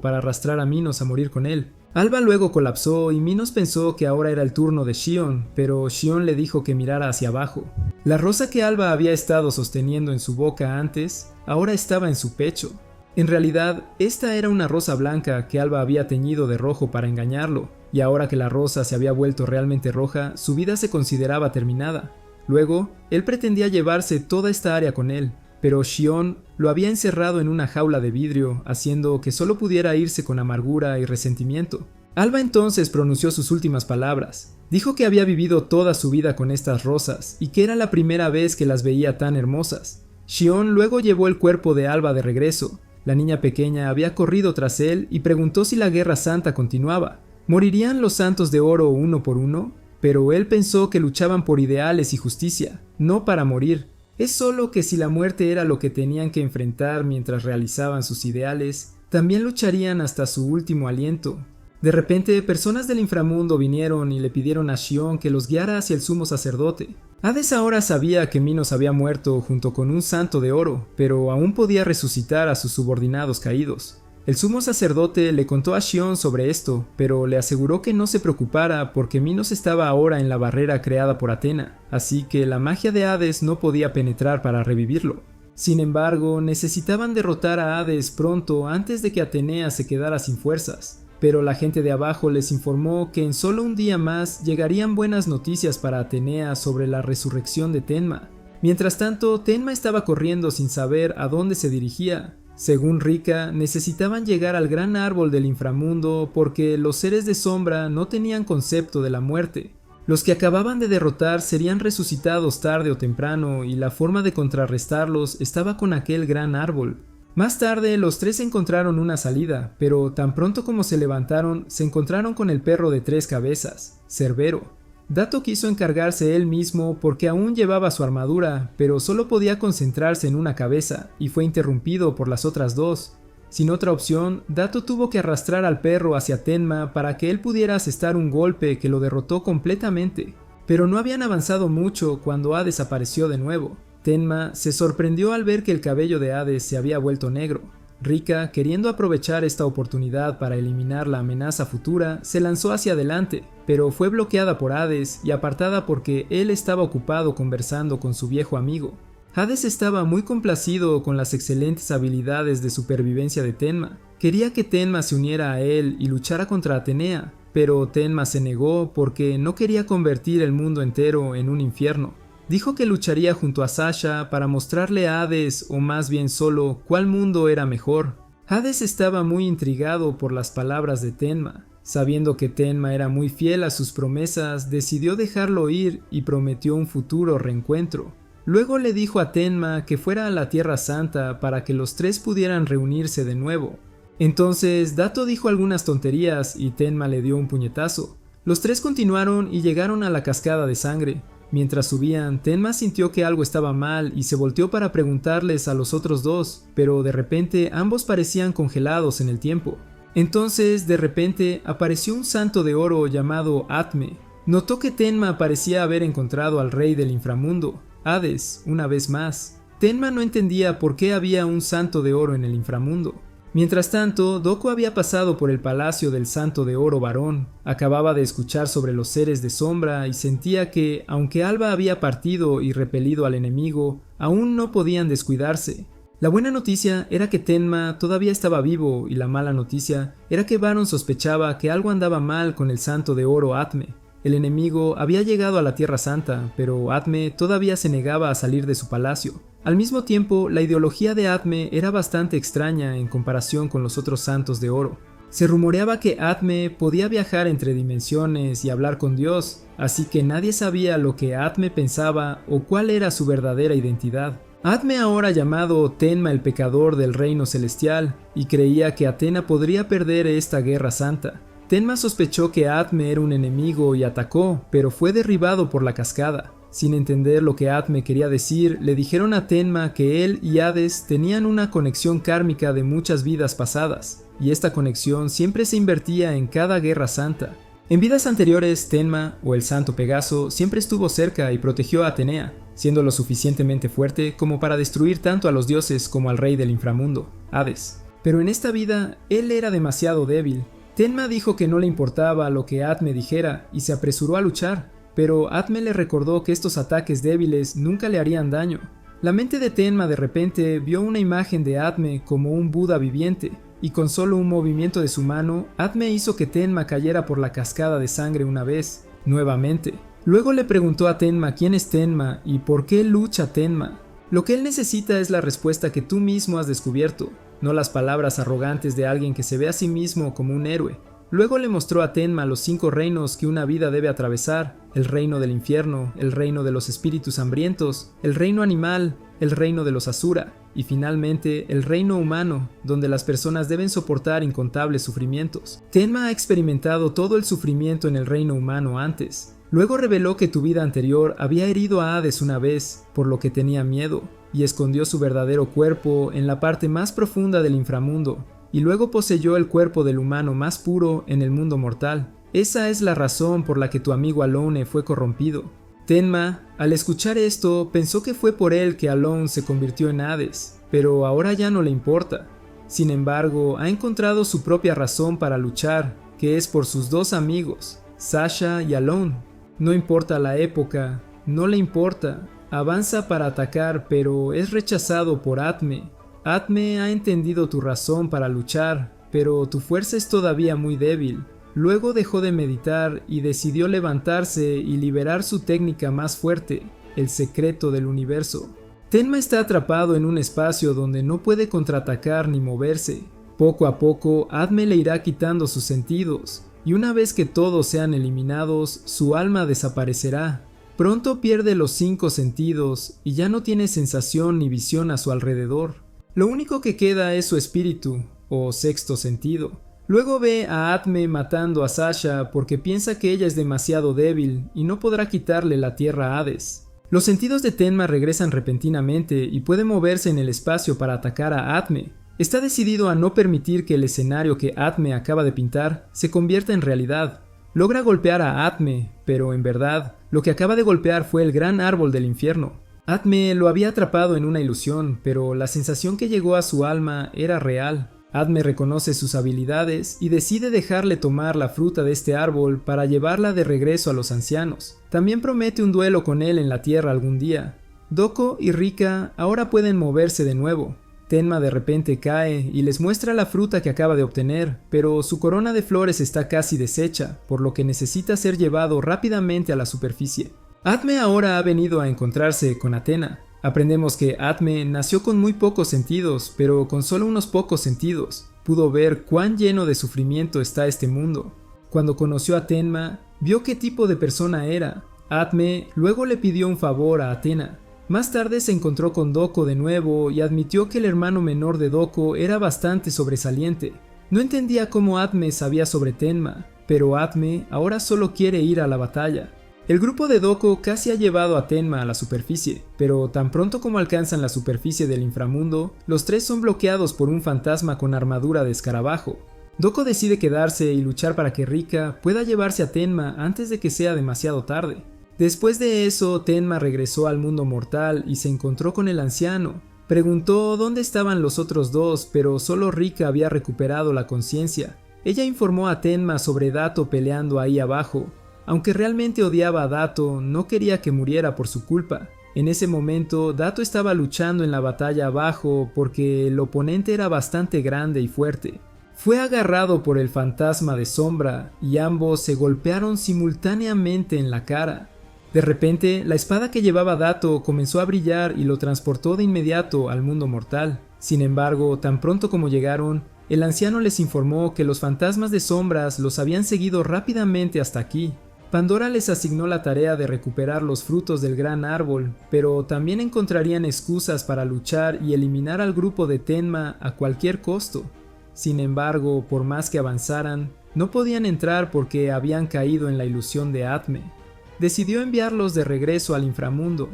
para arrastrar a Minos a morir con él. Alba luego colapsó y Minos pensó que ahora era el turno de Shion, pero Shion le dijo que mirara hacia abajo. La rosa que Alba había estado sosteniendo en su boca antes, ahora estaba en su pecho. En realidad, esta era una rosa blanca que Alba había teñido de rojo para engañarlo, y ahora que la rosa se había vuelto realmente roja, su vida se consideraba terminada. Luego, él pretendía llevarse toda esta área con él, pero Shion lo había encerrado en una jaula de vidrio, haciendo que solo pudiera irse con amargura y resentimiento. Alba entonces pronunció sus últimas palabras. Dijo que había vivido toda su vida con estas rosas y que era la primera vez que las veía tan hermosas. Shion luego llevó el cuerpo de Alba de regreso. La niña pequeña había corrido tras él y preguntó si la Guerra Santa continuaba. ¿Morirían los santos de oro uno por uno? Pero él pensó que luchaban por ideales y justicia, no para morir. Es solo que si la muerte era lo que tenían que enfrentar mientras realizaban sus ideales, también lucharían hasta su último aliento. De repente, personas del inframundo vinieron y le pidieron a Shion que los guiara hacia el sumo sacerdote. Hades ahora sabía que Minos había muerto junto con un santo de oro, pero aún podía resucitar a sus subordinados caídos. El sumo sacerdote le contó a Shion sobre esto, pero le aseguró que no se preocupara porque Minos estaba ahora en la barrera creada por Atena, así que la magia de Hades no podía penetrar para revivirlo. Sin embargo, necesitaban derrotar a Hades pronto antes de que Atenea se quedara sin fuerzas. Pero la gente de abajo les informó que en solo un día más llegarían buenas noticias para Atenea sobre la resurrección de Tenma. Mientras tanto, Tenma estaba corriendo sin saber a dónde se dirigía. Según Rika, necesitaban llegar al gran árbol del inframundo porque los seres de sombra no tenían concepto de la muerte. Los que acababan de derrotar serían resucitados tarde o temprano y la forma de contrarrestarlos estaba con aquel gran árbol. Más tarde los tres encontraron una salida, pero tan pronto como se levantaron, se encontraron con el perro de 3 cabezas, Cerbero. Dato quiso encargarse él mismo porque aún llevaba su armadura, pero solo podía concentrarse en una cabeza y fue interrumpido por las otras 2. Sin otra opción, Dato tuvo que arrastrar al perro hacia Tenma para que él pudiera asestar un golpe que lo derrotó completamente. Pero no habían avanzado mucho cuando Hades apareció de nuevo. Tenma se sorprendió al ver que el cabello de Hades se había vuelto negro. Rika, queriendo aprovechar esta oportunidad para eliminar la amenaza futura, se lanzó hacia adelante, pero fue bloqueada por Hades y apartada porque él estaba ocupado conversando con su viejo amigo. Hades estaba muy complacido con las excelentes habilidades de supervivencia de Tenma. Quería que Tenma se uniera a él y luchara contra Atenea, pero Tenma se negó porque no quería convertir el mundo entero en un infierno. Dijo que lucharía junto a Sasha para mostrarle a Hades, o más bien solo, cuál mundo era mejor. Hades estaba muy intrigado por las palabras de Tenma. Sabiendo que Tenma era muy fiel a sus promesas, decidió dejarlo ir y prometió un futuro reencuentro. Luego le dijo a Tenma que fuera a la Tierra Santa para que los tres pudieran reunirse de nuevo. Entonces Dato dijo algunas tonterías y Tenma le dio un puñetazo. Los tres continuaron y llegaron a la cascada de sangre. Mientras subían, Tenma sintió que algo estaba mal y se volteó para preguntarles a los otros 2, pero de repente ambos parecían congelados en el tiempo. Entonces, de repente, apareció un santo de oro llamado Atme. Notó que Tenma parecía haber encontrado al rey del inframundo, Hades, una vez más. Tenma no entendía por qué había un santo de oro en el inframundo. Mientras tanto, Doko había pasado por el palacio del santo de oro varón. Acababa de escuchar sobre los seres de sombra y sentía que, aunque Alba había partido y repelido al enemigo, aún no podían descuidarse. La buena noticia era que Tenma todavía estaba vivo y la mala noticia era que Baron sospechaba que algo andaba mal con el santo de oro Atme. El enemigo había llegado a la Tierra Santa, pero Atme todavía se negaba a salir de su palacio. Al mismo tiempo, la ideología de Atme era bastante extraña en comparación con los otros santos de oro. Se rumoreaba que Atme podía viajar entre dimensiones y hablar con Dios, así que nadie sabía lo que Atme pensaba o cuál era su verdadera identidad. Atme, ahora llamado Tenma el pecador del reino celestial, y creía que Atena podría perder esta guerra santa. Tenma sospechó que Atme era un enemigo y atacó, pero fue derribado por la cascada. Sin entender lo que Atme quería decir, le dijeron a Tenma que él y Hades tenían una conexión kármica de muchas vidas pasadas, y esta conexión siempre se invertía en cada guerra santa. En vidas anteriores, Tenma, o el Santo Pegaso, siempre estuvo cerca y protegió a Atenea, siendo lo suficientemente fuerte como para destruir tanto a los dioses como al rey del inframundo, Hades. Pero en esta vida, él era demasiado débil. Tenma dijo que no le importaba lo que Atme dijera y se apresuró a luchar, pero Atme le recordó que estos ataques débiles nunca le harían daño. La mente de Tenma de repente vio una imagen de Atme como un Buda viviente, y con solo un movimiento de su mano, Atme hizo que Tenma cayera por la cascada de sangre una vez, nuevamente. Luego le preguntó a Tenma quién es Tenma y por qué lucha Tenma. Lo que él necesita es la respuesta que tú mismo has descubierto, no las palabras arrogantes de alguien que se ve a sí mismo como un héroe. Luego le mostró a Tenma los 5 reinos que una vida debe atravesar: el reino del infierno, el reino de los espíritus hambrientos, el reino animal, el reino de los Asura, y finalmente el reino humano, donde las personas deben soportar incontables sufrimientos. Tenma ha experimentado todo el sufrimiento en el reino humano antes. Luego reveló que tu vida anterior había herido a Hades una vez, por lo que tenía miedo, y escondió su verdadero cuerpo en la parte más profunda del inframundo, y luego poseyó el cuerpo del humano más puro en el mundo mortal. Esa es la razón por la que tu amigo Alone fue corrompido. Tenma, al escuchar esto, pensó que fue por él que Alone se convirtió en Hades, pero ahora ya no le importa. Sin embargo, ha encontrado su propia razón para luchar, que es por sus 2 amigos, Sasha y Alone. No importa la época, no le importa, avanza para atacar, pero es rechazado por Atme. Atme ha entendido tu razón para luchar, pero tu fuerza es todavía muy débil. Luego dejó de meditar y decidió levantarse y liberar su técnica más fuerte, el secreto del universo. Tenma está atrapado en un espacio donde no puede contraatacar ni moverse. Poco a poco, Atme le irá quitando sus sentidos, y una vez que todos sean eliminados, su alma desaparecerá. Pronto pierde los 5 sentidos y ya no tiene sensación ni visión a su alrededor. Lo único que queda es su espíritu, o sexto sentido. Luego ve a Atme matando a Sasha porque piensa que ella es demasiado débil y no podrá quitarle la tierra a Hades. Los sentidos de Tenma regresan repentinamente y puede moverse en el espacio para atacar a Atme. Está decidido a no permitir que el escenario que Atme acaba de pintar se convierta en realidad. Logra golpear a Atme, pero en verdad, lo que acaba de golpear fue el gran árbol del infierno. Atme lo había atrapado en una ilusión, pero la sensación que llegó a su alma era real. Atme reconoce sus habilidades y decide dejarle tomar la fruta de este árbol para llevarla de regreso a los ancianos. También promete un duelo con él en la tierra algún día. Doko y Rika ahora pueden moverse de nuevo. Tenma de repente cae y les muestra la fruta que acaba de obtener, pero su corona de flores está casi deshecha, por lo que necesita ser llevado rápidamente a la superficie. Atme ahora ha venido a encontrarse con Athena. Aprendemos que Atme nació con muy pocos sentidos, pero con solo unos pocos sentidos pudo ver cuán lleno de sufrimiento está este mundo. Cuando conoció a Tenma, vio qué tipo de persona era. Atme luego le pidió un favor a Athena. Más tarde se encontró con Doko de nuevo y admitió que el hermano menor de Doko era bastante sobresaliente. No entendía cómo Atme sabía sobre Tenma, pero Atme ahora solo quiere ir a la batalla. El grupo de Doko casi ha llevado a Tenma a la superficie, pero tan pronto como alcanzan la superficie del inframundo, los 3 son bloqueados por un fantasma con armadura de escarabajo. Doko decide quedarse y luchar para que Rika pueda llevarse a Tenma antes de que sea demasiado tarde. Después de eso, Tenma regresó al mundo mortal y se encontró con el anciano. Preguntó dónde estaban los otros 2, pero solo Rika había recuperado la conciencia. Ella informó a Tenma sobre Dato peleando ahí abajo. Aunque realmente odiaba a Dato, no quería que muriera por su culpa. En ese momento, Dato estaba luchando en la batalla abajo porque el oponente era bastante grande y fuerte. Fue agarrado por el fantasma de sombra y ambos se golpearon simultáneamente en la cara. De repente, la espada que llevaba Dato comenzó a brillar y lo transportó de inmediato al mundo mortal. Sin embargo, tan pronto como llegaron, el anciano les informó que los fantasmas de sombras los habían seguido rápidamente hasta aquí. Pandora les asignó la tarea de recuperar los frutos del gran árbol, pero también encontrarían excusas para luchar y eliminar al grupo de Tenma a cualquier costo. Sin embargo, por más que avanzaran, no podían entrar porque habían caído en la ilusión de Atme. Decidió enviarlos de regreso al inframundo.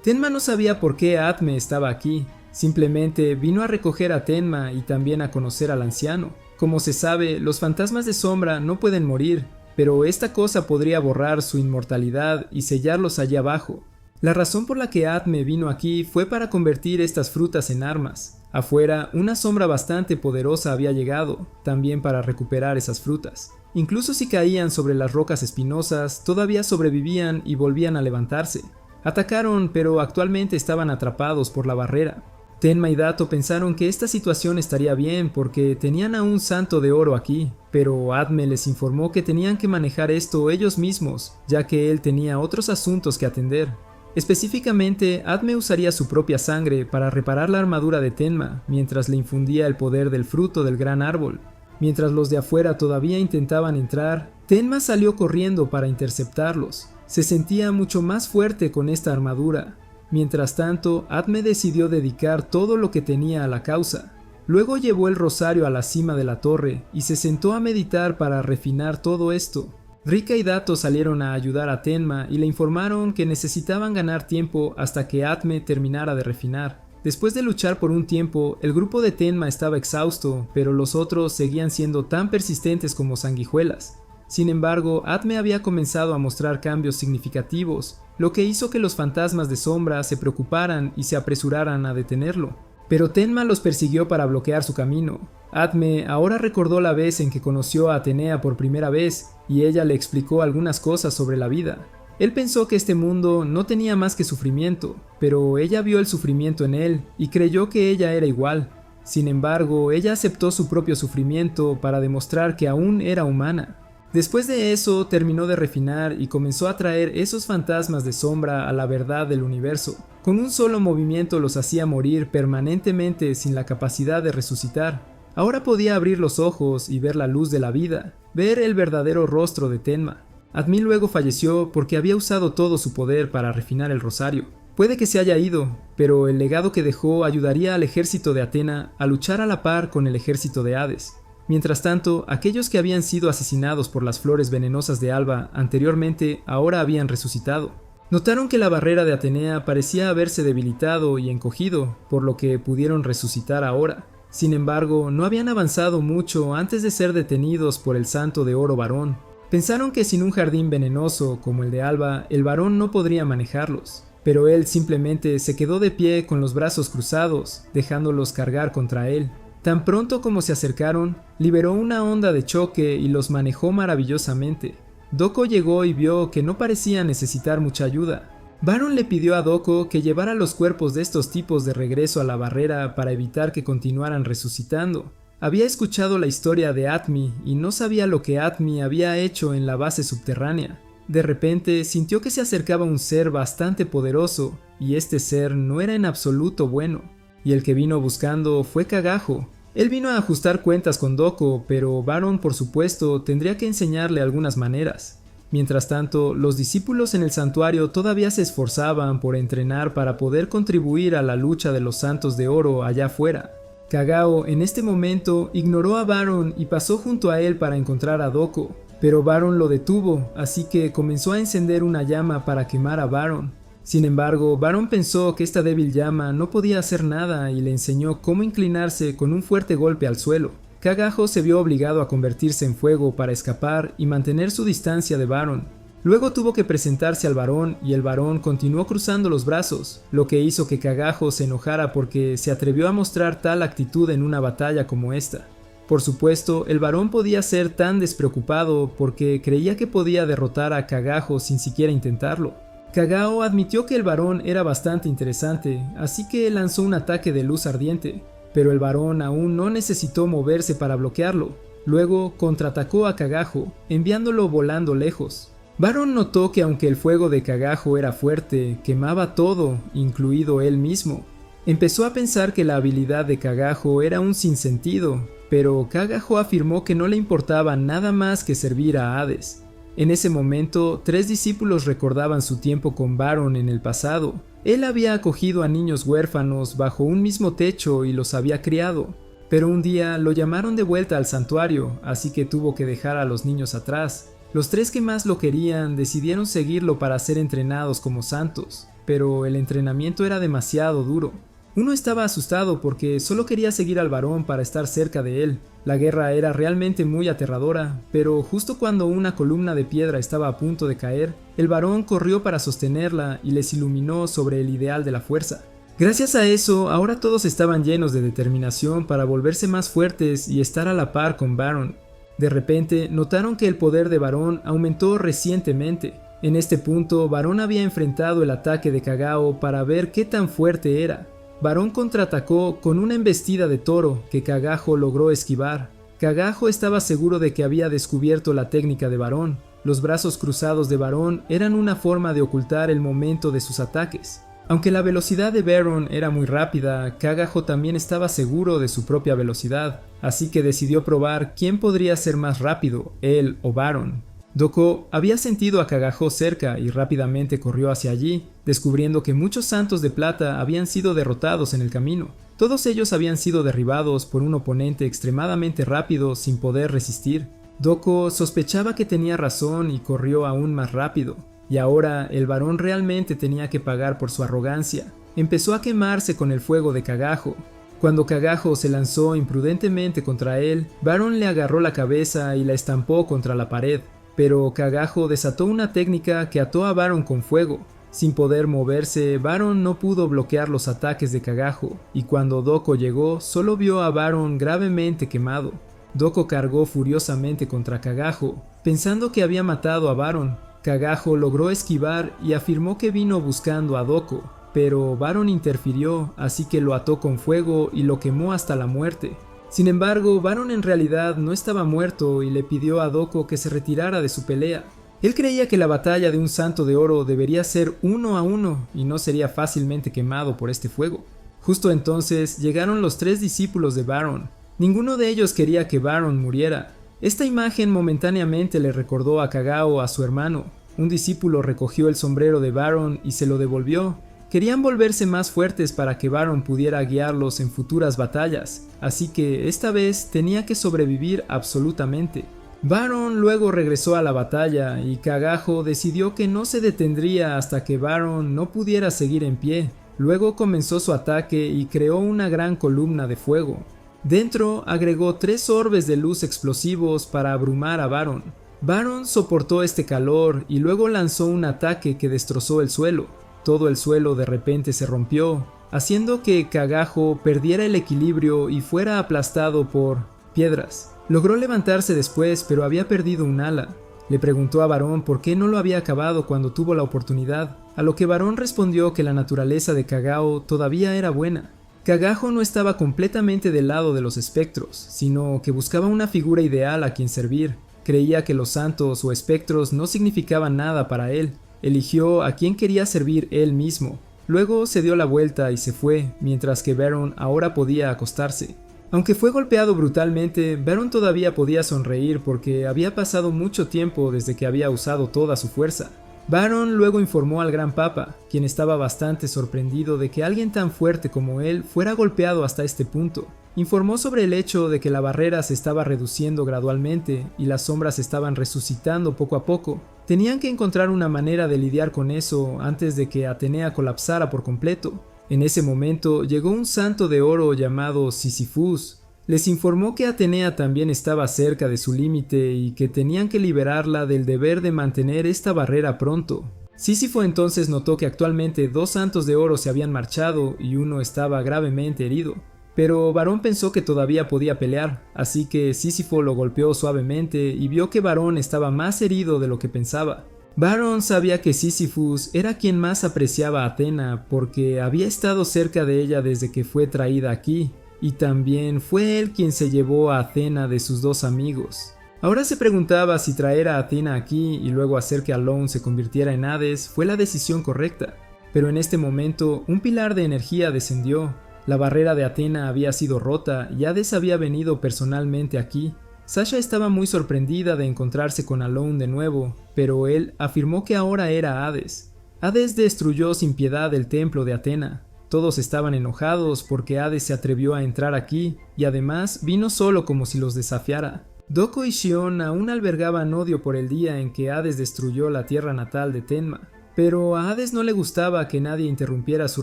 Tenma no sabía por qué Atme estaba aquí, simplemente vino a recoger a Tenma y también a conocer al anciano. Como se sabe, los fantasmas de sombra no pueden morir, pero esta cosa podría borrar su inmortalidad y sellarlos allí abajo. La razón por la que Atme vino aquí fue para convertir estas frutas en armas. Afuera, una sombra bastante poderosa había llegado, también para recuperar esas frutas. Incluso si caían sobre las rocas espinosas, todavía sobrevivían y volvían a levantarse. Atacaron, pero actualmente estaban atrapados por la barrera. Tenma y Dato pensaron que esta situación estaría bien porque tenían a un santo de oro aquí, pero Atme les informó que tenían que manejar esto ellos mismos, ya que él tenía otros asuntos que atender. Específicamente, Atme usaría su propia sangre para reparar la armadura de Tenma, mientras le infundía el poder del fruto del gran árbol. Mientras los de afuera todavía intentaban entrar, Tenma salió corriendo para interceptarlos. Se sentía mucho más fuerte con esta armadura. Mientras tanto, Atme decidió dedicar todo lo que tenía a la causa. Luego llevó el rosario a la cima de la torre y se sentó a meditar para refinar todo esto. Rika y Dato salieron a ayudar a Tenma y le informaron que necesitaban ganar tiempo hasta que Atme terminara de refinar. Después de luchar por un tiempo, el grupo de Tenma estaba exhausto, pero los otros seguían siendo tan persistentes como sanguijuelas. Sin embargo, Atme había comenzado a mostrar cambios significativos, lo que hizo que los fantasmas de sombra se preocuparan y se apresuraran a detenerlo. Pero Tenma los persiguió para bloquear su camino. Atme ahora recordó la vez en que conoció a Atenea por primera vez y ella le explicó algunas cosas sobre la vida. Él pensó que este mundo no tenía más que sufrimiento, pero ella vio el sufrimiento en él y creyó que ella era igual. Sin embargo, ella aceptó su propio sufrimiento para demostrar que aún era humana. Después de eso, terminó de refinar y comenzó a traer esos fantasmas de sombra a la verdad del universo. Con un solo movimiento los hacía morir permanentemente sin la capacidad de resucitar. Ahora podía abrir los ojos y ver la luz de la vida, ver el verdadero rostro de Tenma. Atme luego falleció porque había usado todo su poder para refinar el rosario. Puede que se haya ido, pero el legado que dejó ayudaría al ejército de Atena a luchar a la par con el ejército de Hades. Mientras tanto, aquellos que habían sido asesinados por las flores venenosas de Alba anteriormente ahora habían resucitado. Notaron que la barrera de Atenea parecía haberse debilitado y encogido, por lo que pudieron resucitar ahora. Sin embargo, no habían avanzado mucho antes de ser detenidos por el santo de oro varón. Pensaron que sin un jardín venenoso como el de Alba, el varón no podría manejarlos. Pero él simplemente se quedó de pie con los brazos cruzados, dejándolos cargar contra él. Tan pronto como se acercaron, liberó una onda de choque y los manejó maravillosamente. Doko llegó y vio que no parecía necesitar mucha ayuda. Baron le pidió a Doko que llevara los cuerpos de estos tipos de regreso a la barrera para evitar que continuaran resucitando. Había escuchado la historia de Atme y no sabía lo que Atme había hecho en la base subterránea. De repente sintió que se acercaba un ser bastante poderoso, y este ser no era en absoluto bueno. Y el que vino buscando fue Kagaho. Él vino a ajustar cuentas con Doko, pero Baron por supuesto tendría que enseñarle algunas maneras. Mientras tanto, los discípulos en el santuario todavía se esforzaban por entrenar para poder contribuir a la lucha de los santos de oro allá afuera. Kagao en este momento ignoró a Baron y pasó junto a él para encontrar a Doko, pero Baron lo detuvo, así que comenzó a encender una llama para quemar a Baron. Sin embargo, Baron pensó que esta débil llama no podía hacer nada y le enseñó cómo inclinarse con un fuerte golpe al suelo. Kagaho se vio obligado a convertirse en fuego para escapar y mantener su distancia de Baron. Luego tuvo que presentarse al varón y el varón continuó cruzando los brazos, lo que hizo que Kagaho se enojara porque se atrevió a mostrar tal actitud en una batalla como esta. Por supuesto, el varón podía ser tan despreocupado porque creía que podía derrotar a Kagaho sin siquiera intentarlo. Kagao admitió que el varón era bastante interesante, así que lanzó un ataque de luz ardiente, pero el varón aún no necesitó moverse para bloquearlo. Luego contraatacó a Kagaho, enviándolo volando lejos. Baron notó que aunque el fuego de Kagaho era fuerte, quemaba todo, incluido él mismo. Empezó a pensar que la habilidad de Kagaho era un sinsentido, pero Kagaho afirmó que no le importaba nada más que servir a Hades. En ese momento, 3 discípulos recordaban su tiempo con Baron en el pasado. Él había acogido a niños huérfanos bajo un mismo techo y los había criado. Pero un día lo llamaron de vuelta al santuario, así que tuvo que dejar a los niños atrás. Los 3 que más lo querían decidieron seguirlo para ser entrenados como santos, pero el entrenamiento era demasiado duro. Uno estaba asustado porque solo quería seguir al varón para estar cerca de él. La guerra era realmente muy aterradora, pero justo cuando una columna de piedra estaba a punto de caer, el varón corrió para sostenerla y les iluminó sobre el ideal de la fuerza. Gracias a eso, ahora todos estaban llenos de determinación para volverse más fuertes y estar a la par con Baron. De repente, notaron que el poder de Varón aumentó recientemente. En este punto, Varón había enfrentado el ataque de Kagao para ver qué tan fuerte era. Varón contraatacó con una embestida de toro que Kagajo logró esquivar. Kagajo estaba seguro de que había descubierto la técnica de Varón. Los brazos cruzados de Varón eran una forma de ocultar el momento de sus ataques. Aunque la velocidad de Baron era muy rápida, Kagajo también estaba seguro de su propia velocidad, así que decidió probar quién podría ser más rápido, él o Baron. Doko había sentido a Kagajo cerca y rápidamente corrió hacia allí, descubriendo que muchos santos de plata habían sido derrotados en el camino. Todos ellos habían sido derribados por un oponente extremadamente rápido sin poder resistir. Doko sospechaba que tenía razón y corrió aún más rápido. Y ahora el varón realmente tenía que pagar por su arrogancia. Empezó a quemarse con el fuego de Kagajo. Cuando Kagajo se lanzó imprudentemente contra él, Baron le agarró la cabeza y la estampó contra la pared. Pero Kagajo desató una técnica que ató a Baron con fuego. Sin poder moverse, Baron no pudo bloquear los ataques de Kagajo, y cuando Doko llegó, solo vio a Baron gravemente quemado. Doko cargó furiosamente contra Kagajo, pensando que había matado a Baron. Kagajo logró esquivar y afirmó que vino buscando a Doko, pero Baron interfirió, así que lo ató con fuego y lo quemó hasta la muerte. Sin embargo, Baron en realidad no estaba muerto y le pidió a Doko que se retirara de su pelea. Él creía que la batalla de un santo de oro debería ser 1 a 1 y no sería fácilmente quemado por este fuego. Justo entonces llegaron los 3 discípulos de Baron. Ninguno de ellos quería que Baron muriera. Esta imagen momentáneamente le recordó a Kagao a su hermano. Un discípulo recogió el sombrero de Baron y se lo devolvió. Querían volverse más fuertes para que Baron pudiera guiarlos en futuras batallas, así que esta vez tenía que sobrevivir absolutamente. Baron luego regresó a la batalla y Kagajo decidió que no se detendría hasta que Baron no pudiera seguir en pie. Luego comenzó su ataque y creó una gran columna de fuego. Dentro agregó 3 orbes de luz explosivos para abrumar a Baron. Baron soportó este calor y luego lanzó un ataque que destrozó el suelo. Todo el suelo de repente se rompió, haciendo que Kagajo perdiera el equilibrio y fuera aplastado por piedras. Logró levantarse después, pero había perdido un ala. Le preguntó a Baron por qué no lo había acabado cuando tuvo la oportunidad, a lo que Baron respondió que la naturaleza de Kagao todavía era buena. Kagajo no estaba completamente del lado de los espectros, sino que buscaba una figura ideal a quien servir. Creía que los santos o espectros no significaban nada para él. Eligió a quien quería servir él mismo. Luego se dio la vuelta y se fue, mientras que Baron ahora podía acostarse. Aunque fue golpeado brutalmente, Baron todavía podía sonreír porque había pasado mucho tiempo desde que había usado toda su fuerza. Baron luego informó al Gran Papa, quien estaba bastante sorprendido de que alguien tan fuerte como él fuera golpeado hasta este punto. Informó sobre el hecho de que la barrera se estaba reduciendo gradualmente y las sombras estaban resucitando poco a poco. Tenían que encontrar una manera de lidiar con eso antes de que Atenea colapsara por completo. En ese momento llegó un santo de oro llamado Sísifus. Les informó que Atenea también estaba cerca de su límite y que tenían que liberarla del deber de mantener esta barrera pronto. Sísifo entonces notó que actualmente 2 santos de oro se habían marchado y uno estaba gravemente herido. Pero Barón pensó que todavía podía pelear, así que Sísifo lo golpeó suavemente y vio que Barón estaba más herido de lo que pensaba. Barón sabía que Sísifus era quien más apreciaba a Athena porque había estado cerca de ella desde que fue traída aquí, y también fue él quien se llevó a Athena de sus 2 amigos. Ahora se preguntaba si traer a Athena aquí y luego hacer que Alone se convirtiera en Hades fue la decisión correcta, pero en este momento un pilar de energía descendió. La barrera de Athena había sido rota y Hades había venido personalmente aquí. Sasha estaba muy sorprendida de encontrarse con Alone de nuevo, pero él afirmó que ahora era Hades. Hades destruyó sin piedad el templo de Athena. Todos estaban enojados porque Hades se atrevió a entrar aquí y además vino solo como si los desafiara. Doko y Shion aún albergaban odio por el día en que Hades destruyó la tierra natal de Tenma. Pero a Hades no le gustaba que nadie interrumpiera su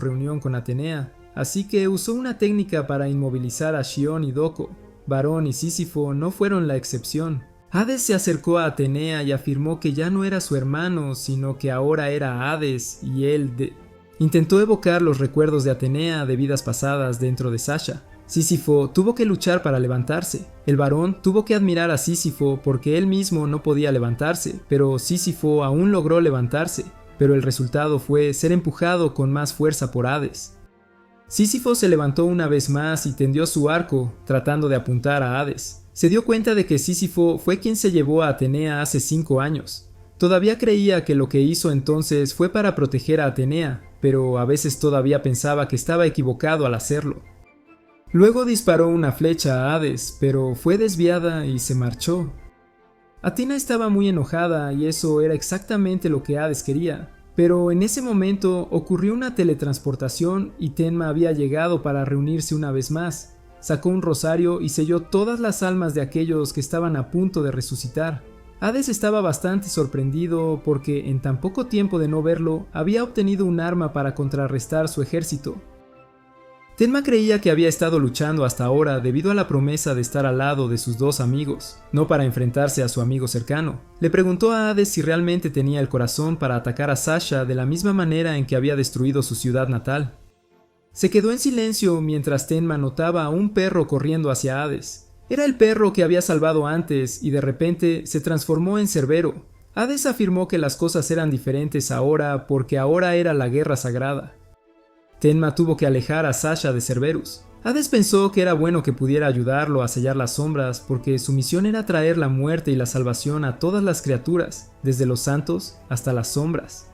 reunión con Atenea, así que usó una técnica para inmovilizar a Shion y Doko. Varón y Sísifo no fueron la excepción. Hades se acercó a Atenea y afirmó que ya no era su hermano, sino que ahora era Hades, y él intentó evocar los recuerdos de Atenea de vidas pasadas dentro de Sasha. Sísifo tuvo que luchar para levantarse. El varón tuvo que admirar a Sísifo porque él mismo no podía levantarse, pero Sísifo aún logró levantarse, pero el resultado fue ser empujado con más fuerza por Hades. Sísifo se levantó una vez más y tendió su arco, tratando de apuntar a Hades. Se dio cuenta de que Sísifo fue quien se llevó a Atenea hace 5 años. Todavía creía que lo que hizo entonces fue para proteger a Atenea, pero a veces todavía pensaba que estaba equivocado al hacerlo. Luego disparó una flecha a Hades, pero fue desviada y se marchó. Athena estaba muy enojada y eso era exactamente lo que Hades quería, pero en ese momento ocurrió una teletransportación y Tenma había llegado para reunirse una vez más. Sacó un rosario y selló todas las almas de aquellos que estaban a punto de resucitar. Hades estaba bastante sorprendido porque en tan poco tiempo de no verlo había obtenido un arma para contrarrestar su ejército. Tenma creía que había estado luchando hasta ahora debido a la promesa de estar al lado de sus 2 amigos, no para enfrentarse a su amigo cercano. Le preguntó a Hades si realmente tenía el corazón para atacar a Sasha de la misma manera en que había destruido su ciudad natal. Se quedó en silencio mientras Tenma notaba a un perro corriendo hacia Hades. Era el perro que había salvado antes y de repente se transformó en Cerbero. Hades afirmó que las cosas eran diferentes ahora porque ahora era la guerra sagrada. Tenma tuvo que alejar a Sasha de Cerberus. Hades pensó que era bueno que pudiera ayudarlo a sellar las sombras porque su misión era traer la muerte y la salvación a todas las criaturas, desde los santos hasta las sombras.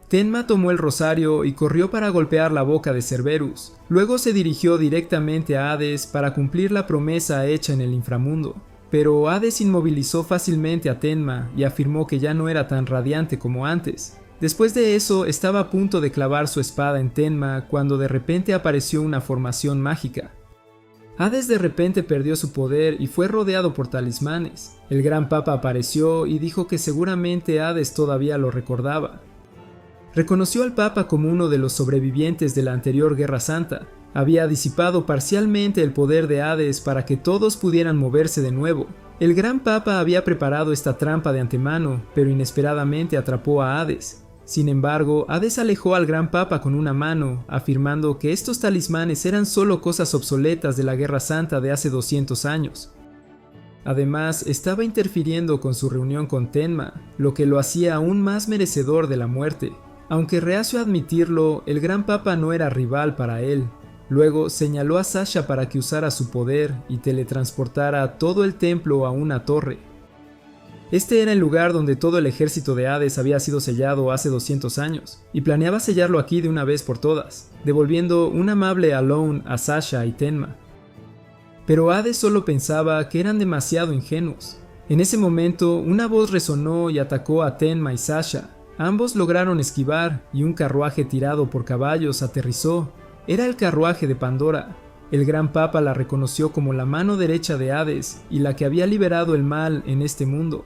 Tenma tomó el rosario y corrió para golpear la boca de Cerberus. Luego se dirigió directamente a Hades para cumplir la promesa hecha en el inframundo. Pero Hades inmovilizó fácilmente a Tenma y afirmó que ya no era tan radiante como antes. Después de eso, estaba a punto de clavar su espada en Tenma cuando de repente apareció una formación mágica. Hades de repente perdió su poder y fue rodeado por talismanes. El Gran Papa apareció y dijo que seguramente Hades todavía lo recordaba. Reconoció al Papa como uno de los sobrevivientes de la anterior Guerra Santa. Había disipado parcialmente el poder de Hades para que todos pudieran moverse de nuevo. El Gran Papa había preparado esta trampa de antemano, pero inesperadamente atrapó a Hades. Sin embargo, Hades alejó al Gran Papa con una mano, afirmando que estos talismanes eran solo cosas obsoletas de la Guerra Santa de hace 200 años. Además, estaba interfiriendo con su reunión con Tenma, lo que lo hacía aún más merecedor de la muerte. Aunque reacio a admitirlo, el Gran Papa no era rival para él. Luego señaló a Sasha para que usara su poder y teletransportara todo el templo a una torre. Este era el lugar donde todo el ejército de Hades había sido sellado hace 200 años, y planeaba sellarlo aquí de una vez por todas, devolviendo un amable Alone a Sasha y Tenma. Pero Hades solo pensaba que eran demasiado ingenuos. En ese momento, una voz resonó y atacó a Tenma y Sasha. Ambos lograron esquivar y un carruaje tirado por caballos aterrizó. Era el carruaje de Pandora. El Gran Papa la reconoció como la mano derecha de Hades y la que había liberado el mal en este mundo.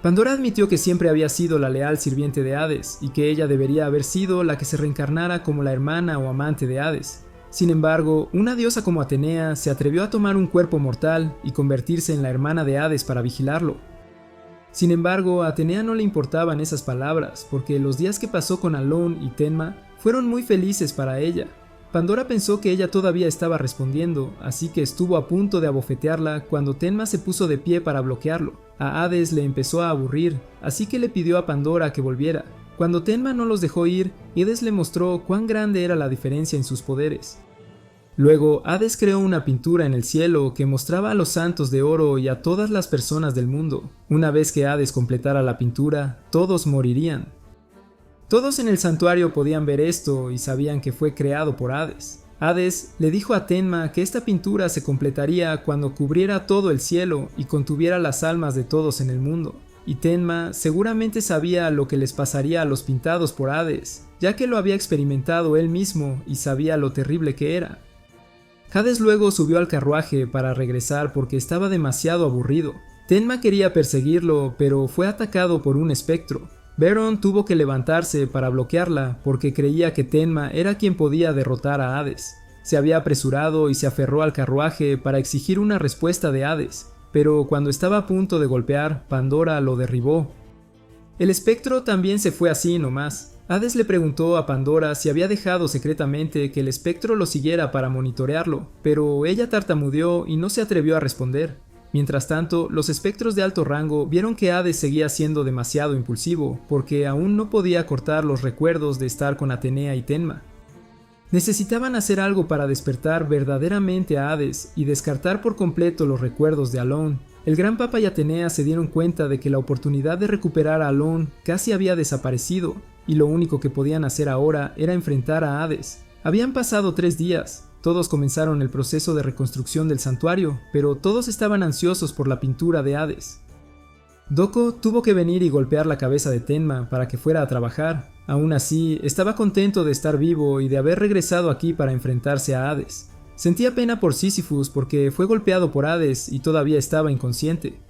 Pandora admitió que siempre había sido la leal sirviente de Hades y que ella debería haber sido la que se reencarnara como la hermana o amante de Hades. Sin embargo, una diosa como Atenea se atrevió a tomar un cuerpo mortal y convertirse en la hermana de Hades para vigilarlo. Sin embargo, a Atenea no le importaban esas palabras porque los días que pasó con Alone y Tenma fueron muy felices para ella. Pandora pensó que ella todavía estaba respondiendo, así que estuvo a punto de abofetearla cuando Tenma se puso de pie para bloquearlo. A Hades le empezó a aburrir, así que le pidió a Pandora que volviera. Cuando Tenma no los dejó ir, Hades le mostró cuán grande era la diferencia en sus poderes. Luego, Hades creó una pintura en el cielo que mostraba a los santos de oro y a todas las personas del mundo. Una vez que Hades completara la pintura, todos morirían. Todos en el santuario podían ver esto y sabían que fue creado por Hades. Hades le dijo a Tenma que esta pintura se completaría cuando cubriera todo el cielo y contuviera las almas de todos en el mundo. Y Tenma seguramente sabía lo que les pasaría a los pintados por Hades, ya que lo había experimentado él mismo y sabía lo terrible que era. Hades luego subió al carruaje para regresar porque estaba demasiado aburrido. Tenma quería perseguirlo, pero fue atacado por un espectro. Beron tuvo que levantarse para bloquearla porque creía que Tenma era quien podía derrotar a Hades. Se había apresurado y se aferró al carruaje para exigir una respuesta de Hades, pero cuando estaba a punto de golpear, Pandora lo derribó. El espectro también se fue así nomás. Hades le preguntó a Pandora si había dejado secretamente que el espectro lo siguiera para monitorearlo, pero ella tartamudeó y no se atrevió a responder. Mientras tanto, los espectros de alto rango vieron que Hades seguía siendo demasiado impulsivo, porque aún no podía cortar los recuerdos de estar con Atenea y Tenma. Necesitaban hacer algo para despertar verdaderamente a Hades y descartar por completo los recuerdos de Alone. El Gran Papa y Atenea se dieron cuenta de que la oportunidad de recuperar a Alone casi había desaparecido, y lo único que podían hacer ahora era enfrentar a Hades. Habían pasado 3 días, todos comenzaron el proceso de reconstrucción del santuario, pero todos estaban ansiosos por la pintura de Hades. Doko tuvo que venir y golpear la cabeza de Tenma para que fuera a trabajar. Aún así, estaba contento de estar vivo y de haber regresado aquí para enfrentarse a Hades. Sentía pena por Sísifus porque fue golpeado por Hades y todavía estaba inconsciente.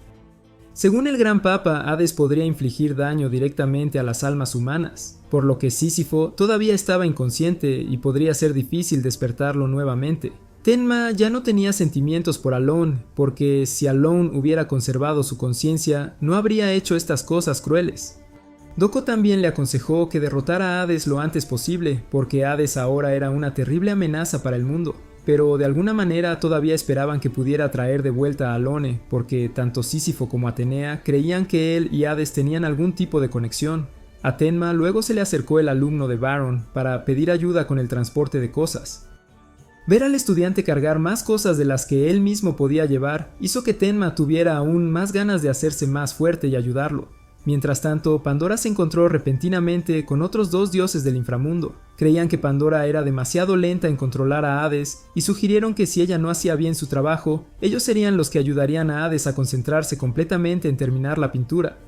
Según el Gran Papa, Hades podría infligir daño directamente a las almas humanas, por lo que Sísifo todavía estaba inconsciente y podría ser difícil despertarlo nuevamente. Tenma ya no tenía sentimientos por Alone, porque si Alone hubiera conservado su conciencia, no habría hecho estas cosas crueles. Doko también le aconsejó que derrotara a Hades lo antes posible, porque Hades ahora era una terrible amenaza para el mundo. Pero de alguna manera todavía esperaban que pudiera traer de vuelta a Alone, porque tanto Sísifo como Atenea creían que él y Hades tenían algún tipo de conexión. A Tenma luego se le acercó el alumno de Baron para pedir ayuda con el transporte de cosas. Ver al estudiante cargar más cosas de las que él mismo podía llevar hizo que Tenma tuviera aún más ganas de hacerse más fuerte y ayudarlo. Mientras tanto, Pandora se encontró repentinamente con otros 2 dioses del inframundo. Creían que Pandora era demasiado lenta en controlar a Hades y sugirieron que si ella no hacía bien su trabajo, ellos serían los que ayudarían a Hades a concentrarse completamente en terminar la pintura.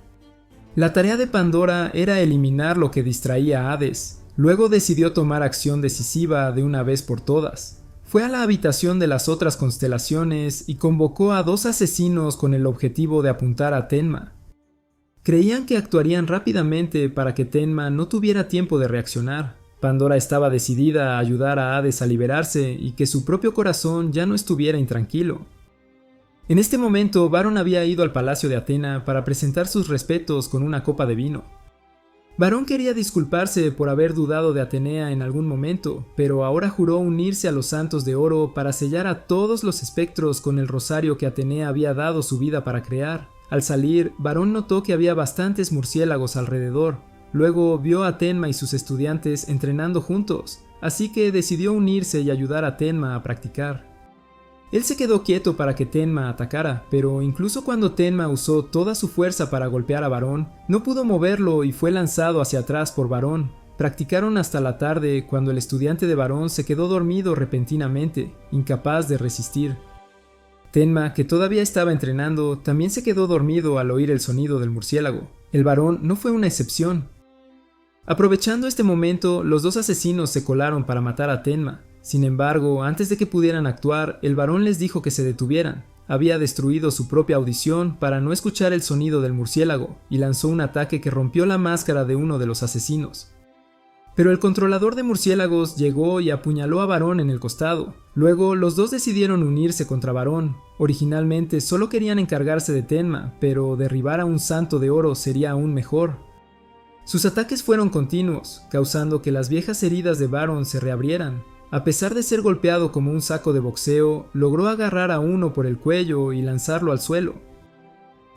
La tarea de Pandora era eliminar lo que distraía a Hades. Luego decidió tomar acción decisiva de una vez por todas. Fue a la habitación de las otras constelaciones y convocó a 2 asesinos con el objetivo de apuntar a Tenma. Creían que actuarían rápidamente para que Tenma no tuviera tiempo de reaccionar. Pandora estaba decidida a ayudar a Hades a liberarse y que su propio corazón ya no estuviera intranquilo. En este momento, Baron había ido al palacio de Atena para presentar sus respetos con una copa de vino. Baron quería disculparse por haber dudado de Atenea en algún momento, pero ahora juró unirse a los Santos de Oro para sellar a todos los espectros con el rosario que Atenea había dado su vida para crear. Al salir, Baron notó que había bastantes murciélagos alrededor. Luego vio a Tenma y sus estudiantes entrenando juntos, así que decidió unirse y ayudar a Tenma a practicar. Él se quedó quieto para que Tenma atacara, pero incluso cuando Tenma usó toda su fuerza para golpear a Baron, no pudo moverlo y fue lanzado hacia atrás por Baron. Practicaron hasta la tarde cuando el estudiante de Baron se quedó dormido repentinamente, incapaz de resistir. Tenma, que todavía estaba entrenando, también se quedó dormido al oír el sonido del murciélago. El Barón no fue una excepción. Aprovechando este momento, los 2 asesinos se colaron para matar a Tenma. Sin embargo, antes de que pudieran actuar, el Barón les dijo que se detuvieran. Había destruido su propia audición para no escuchar el sonido del murciélago y lanzó un ataque que rompió la máscara de uno de los asesinos. Pero el controlador de murciélagos llegó y apuñaló a Barón en el costado. Luego, los 2 decidieron unirse contra Barón. Originalmente solo querían encargarse de Tenma, pero derribar a un santo de oro sería aún mejor. Sus ataques fueron continuos, causando que las viejas heridas de Barón se reabrieran. A pesar de ser golpeado como un saco de boxeo, logró agarrar a uno por el cuello y lanzarlo al suelo.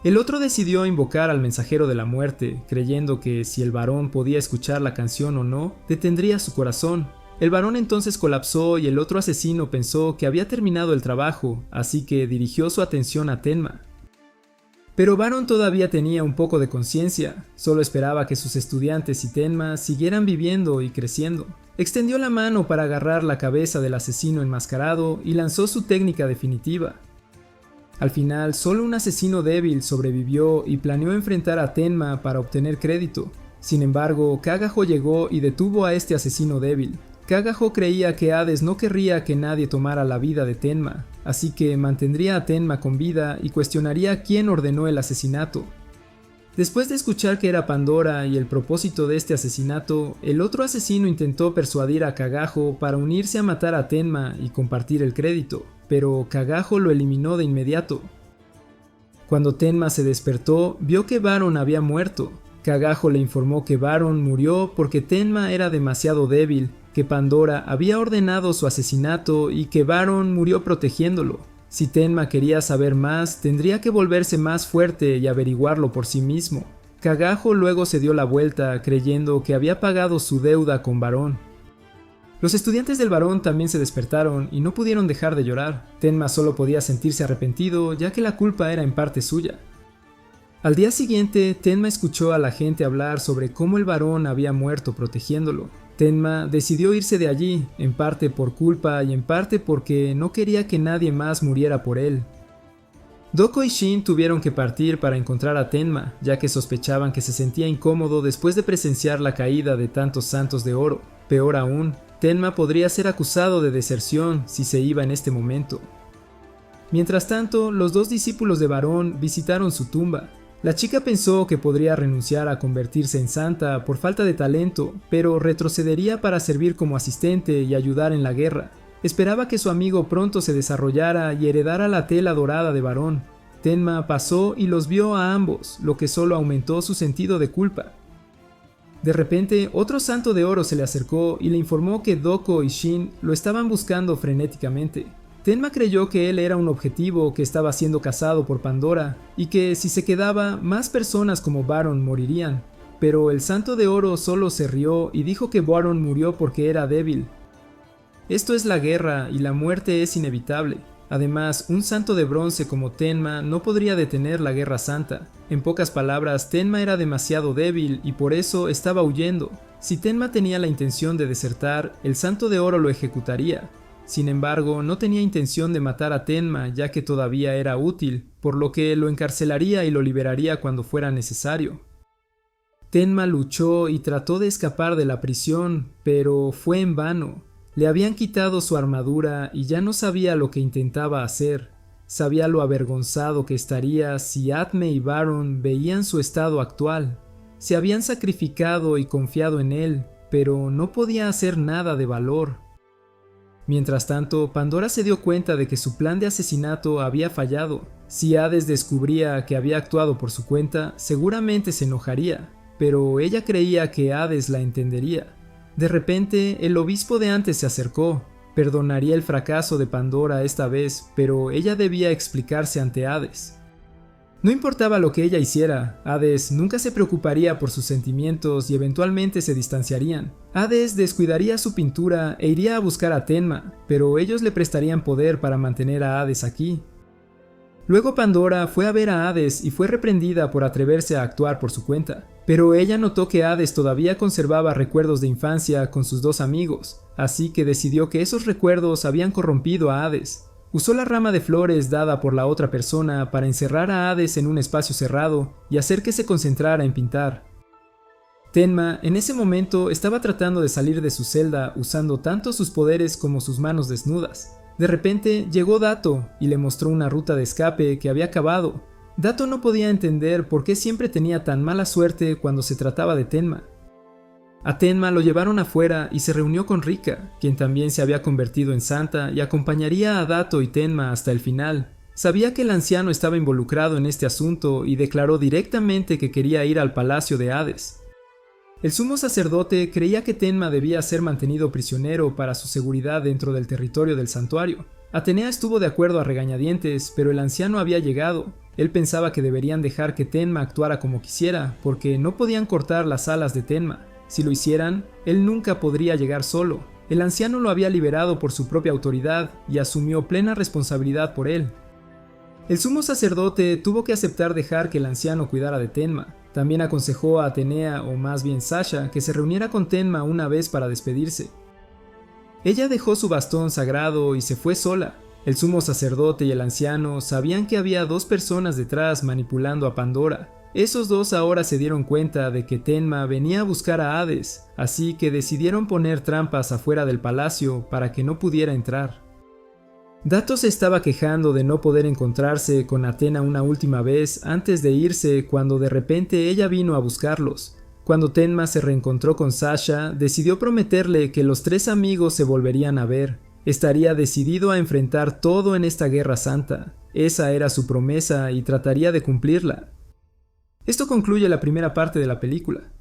El otro decidió invocar al mensajero de la muerte, creyendo que si el Barón podía escuchar la canción o no, detendría su corazón. El Barón entonces colapsó y el otro asesino pensó que había terminado el trabajo, así que dirigió su atención a Tenma. Pero Barón todavía tenía un poco de conciencia, solo esperaba que sus estudiantes y Tenma siguieran viviendo y creciendo. Extendió la mano para agarrar la cabeza del asesino enmascarado y lanzó su técnica definitiva. Al final, solo un asesino débil sobrevivió y planeó enfrentar a Tenma para obtener crédito. Sin embargo, Kagaho llegó y detuvo a este asesino débil. Kagaho creía que Hades no querría que nadie tomara la vida de Tenma, así que mantendría a Tenma con vida y cuestionaría quién ordenó el asesinato. Después de escuchar que era Pandora y el propósito de este asesinato, el otro asesino intentó persuadir a Kagajo para unirse a matar a Tenma y compartir el crédito, pero Kagajo lo eliminó de inmediato. Cuando Tenma se despertó, vio que Baron había muerto. Kagajo le informó que Baron murió porque Tenma era demasiado débil, que Pandora había ordenado su asesinato y que Baron murió protegiéndolo. Si Tenma quería saber más, tendría que volverse más fuerte y averiguarlo por sí mismo. Kagajo luego se dio la vuelta, creyendo que había pagado su deuda con Barón. Los estudiantes del Barón también se despertaron y no pudieron dejar de llorar. Tenma solo podía sentirse arrepentido, ya que la culpa era en parte suya. Al día siguiente, Tenma escuchó a la gente hablar sobre cómo el Barón había muerto protegiéndolo. Tenma decidió irse de allí, en parte por culpa y en parte porque no quería que nadie más muriera por él. Doko y Shin tuvieron que partir para encontrar a Tenma, ya que sospechaban que se sentía incómodo después de presenciar la caída de tantos santos de oro. Peor aún, Tenma podría ser acusado de deserción si se iba en este momento. Mientras tanto, los dos discípulos de Barón visitaron su tumba. La chica pensó que podría renunciar a convertirse en santa por falta de talento, pero retrocedería para servir como asistente y ayudar en la guerra. Esperaba que su amigo pronto se desarrollara y heredara la tela dorada de Barón. Tenma pasó y los vio a ambos, lo que solo aumentó su sentido de culpa. De repente, otro santo de oro se le acercó y le informó que Doko y Shin lo estaban buscando frenéticamente. Tenma creyó que él era un objetivo que estaba siendo cazado por Pandora y que si se quedaba, más personas como Baron morirían. Pero el santo de oro solo se rió y dijo que Baron murió porque era débil. Esto es la guerra y la muerte es inevitable. Además, un santo de bronce como Tenma no podría detener la guerra santa. En pocas palabras, Tenma era demasiado débil y por eso estaba huyendo. Si Tenma tenía la intención de desertar, el santo de oro lo ejecutaría. Sin embargo, no tenía intención de matar a Tenma ya que todavía era útil, por lo que lo encarcelaría y lo liberaría cuando fuera necesario. Tenma luchó y trató de escapar de la prisión, pero fue en vano. Le habían quitado su armadura y ya no sabía lo que intentaba hacer. Sabía lo avergonzado que estaría si Atme y Baron veían su estado actual. Se habían sacrificado y confiado en él, pero no podía hacer nada de valor. Mientras tanto, Pandora se dio cuenta de que su plan de asesinato había fallado. Si Hades descubría que había actuado por su cuenta, seguramente se enojaría, pero ella creía que Hades la entendería. De repente, el obispo de antes se acercó. Perdonaría el fracaso de Pandora esta vez, pero ella debía explicarse ante Hades. No importaba lo que ella hiciera, Hades nunca se preocuparía por sus sentimientos y eventualmente se distanciarían. Hades descuidaría su pintura e iría a buscar a Tenma, pero ellos le prestarían poder para mantener a Hades aquí. Luego Pandora fue a ver a Hades y fue reprendida por atreverse a actuar por su cuenta, pero ella notó que Hades todavía conservaba recuerdos de infancia con sus dos amigos, así que decidió que esos recuerdos habían corrompido a Hades. Usó la rama de flores dada por la otra persona para encerrar a Hades en un espacio cerrado y hacer que se concentrara en pintar. Tenma en ese momento estaba tratando de salir de su celda usando tanto sus poderes como sus manos desnudas. De repente llegó Dato y le mostró una ruta de escape que había cavado. Dato no podía entender por qué siempre tenía tan mala suerte cuando se trataba de Tenma. A Tenma lo llevaron afuera y se reunió con Rika, quien también se había convertido en santa y acompañaría a Dato y Tenma hasta el final. Sabía que el anciano estaba involucrado en este asunto y declaró directamente que quería ir al palacio de Hades. El sumo sacerdote creía que Tenma debía ser mantenido prisionero para su seguridad dentro del territorio del santuario. Atenea estuvo de acuerdo a regañadientes, pero el anciano había llegado. Él pensaba que deberían dejar que Tenma actuara como quisiera, porque no podían cortar las alas de Tenma. Si lo hicieran, él nunca podría llegar solo. El anciano lo había liberado por su propia autoridad y asumió plena responsabilidad por él. El sumo sacerdote tuvo que aceptar dejar que el anciano cuidara de Tenma. También aconsejó a Atenea, o más bien Sasha, que se reuniera con Tenma una vez para despedirse. Ella dejó su bastón sagrado y se fue sola. El sumo sacerdote y el anciano sabían que había dos personas detrás manipulando a Pandora. Esos dos ahora se dieron cuenta de que Tenma venía a buscar a Hades, así que decidieron poner trampas afuera del palacio para que no pudiera entrar. Dato se estaba quejando de no poder encontrarse con Athena una última vez antes de irse cuando de repente ella vino a buscarlos. Cuando Tenma se reencontró con Sasha, decidió prometerle que los tres amigos se volverían a ver. Estaría decidido a enfrentar todo en esta guerra santa. Esa era su promesa y trataría de cumplirla. Esto concluye la primera parte de la película.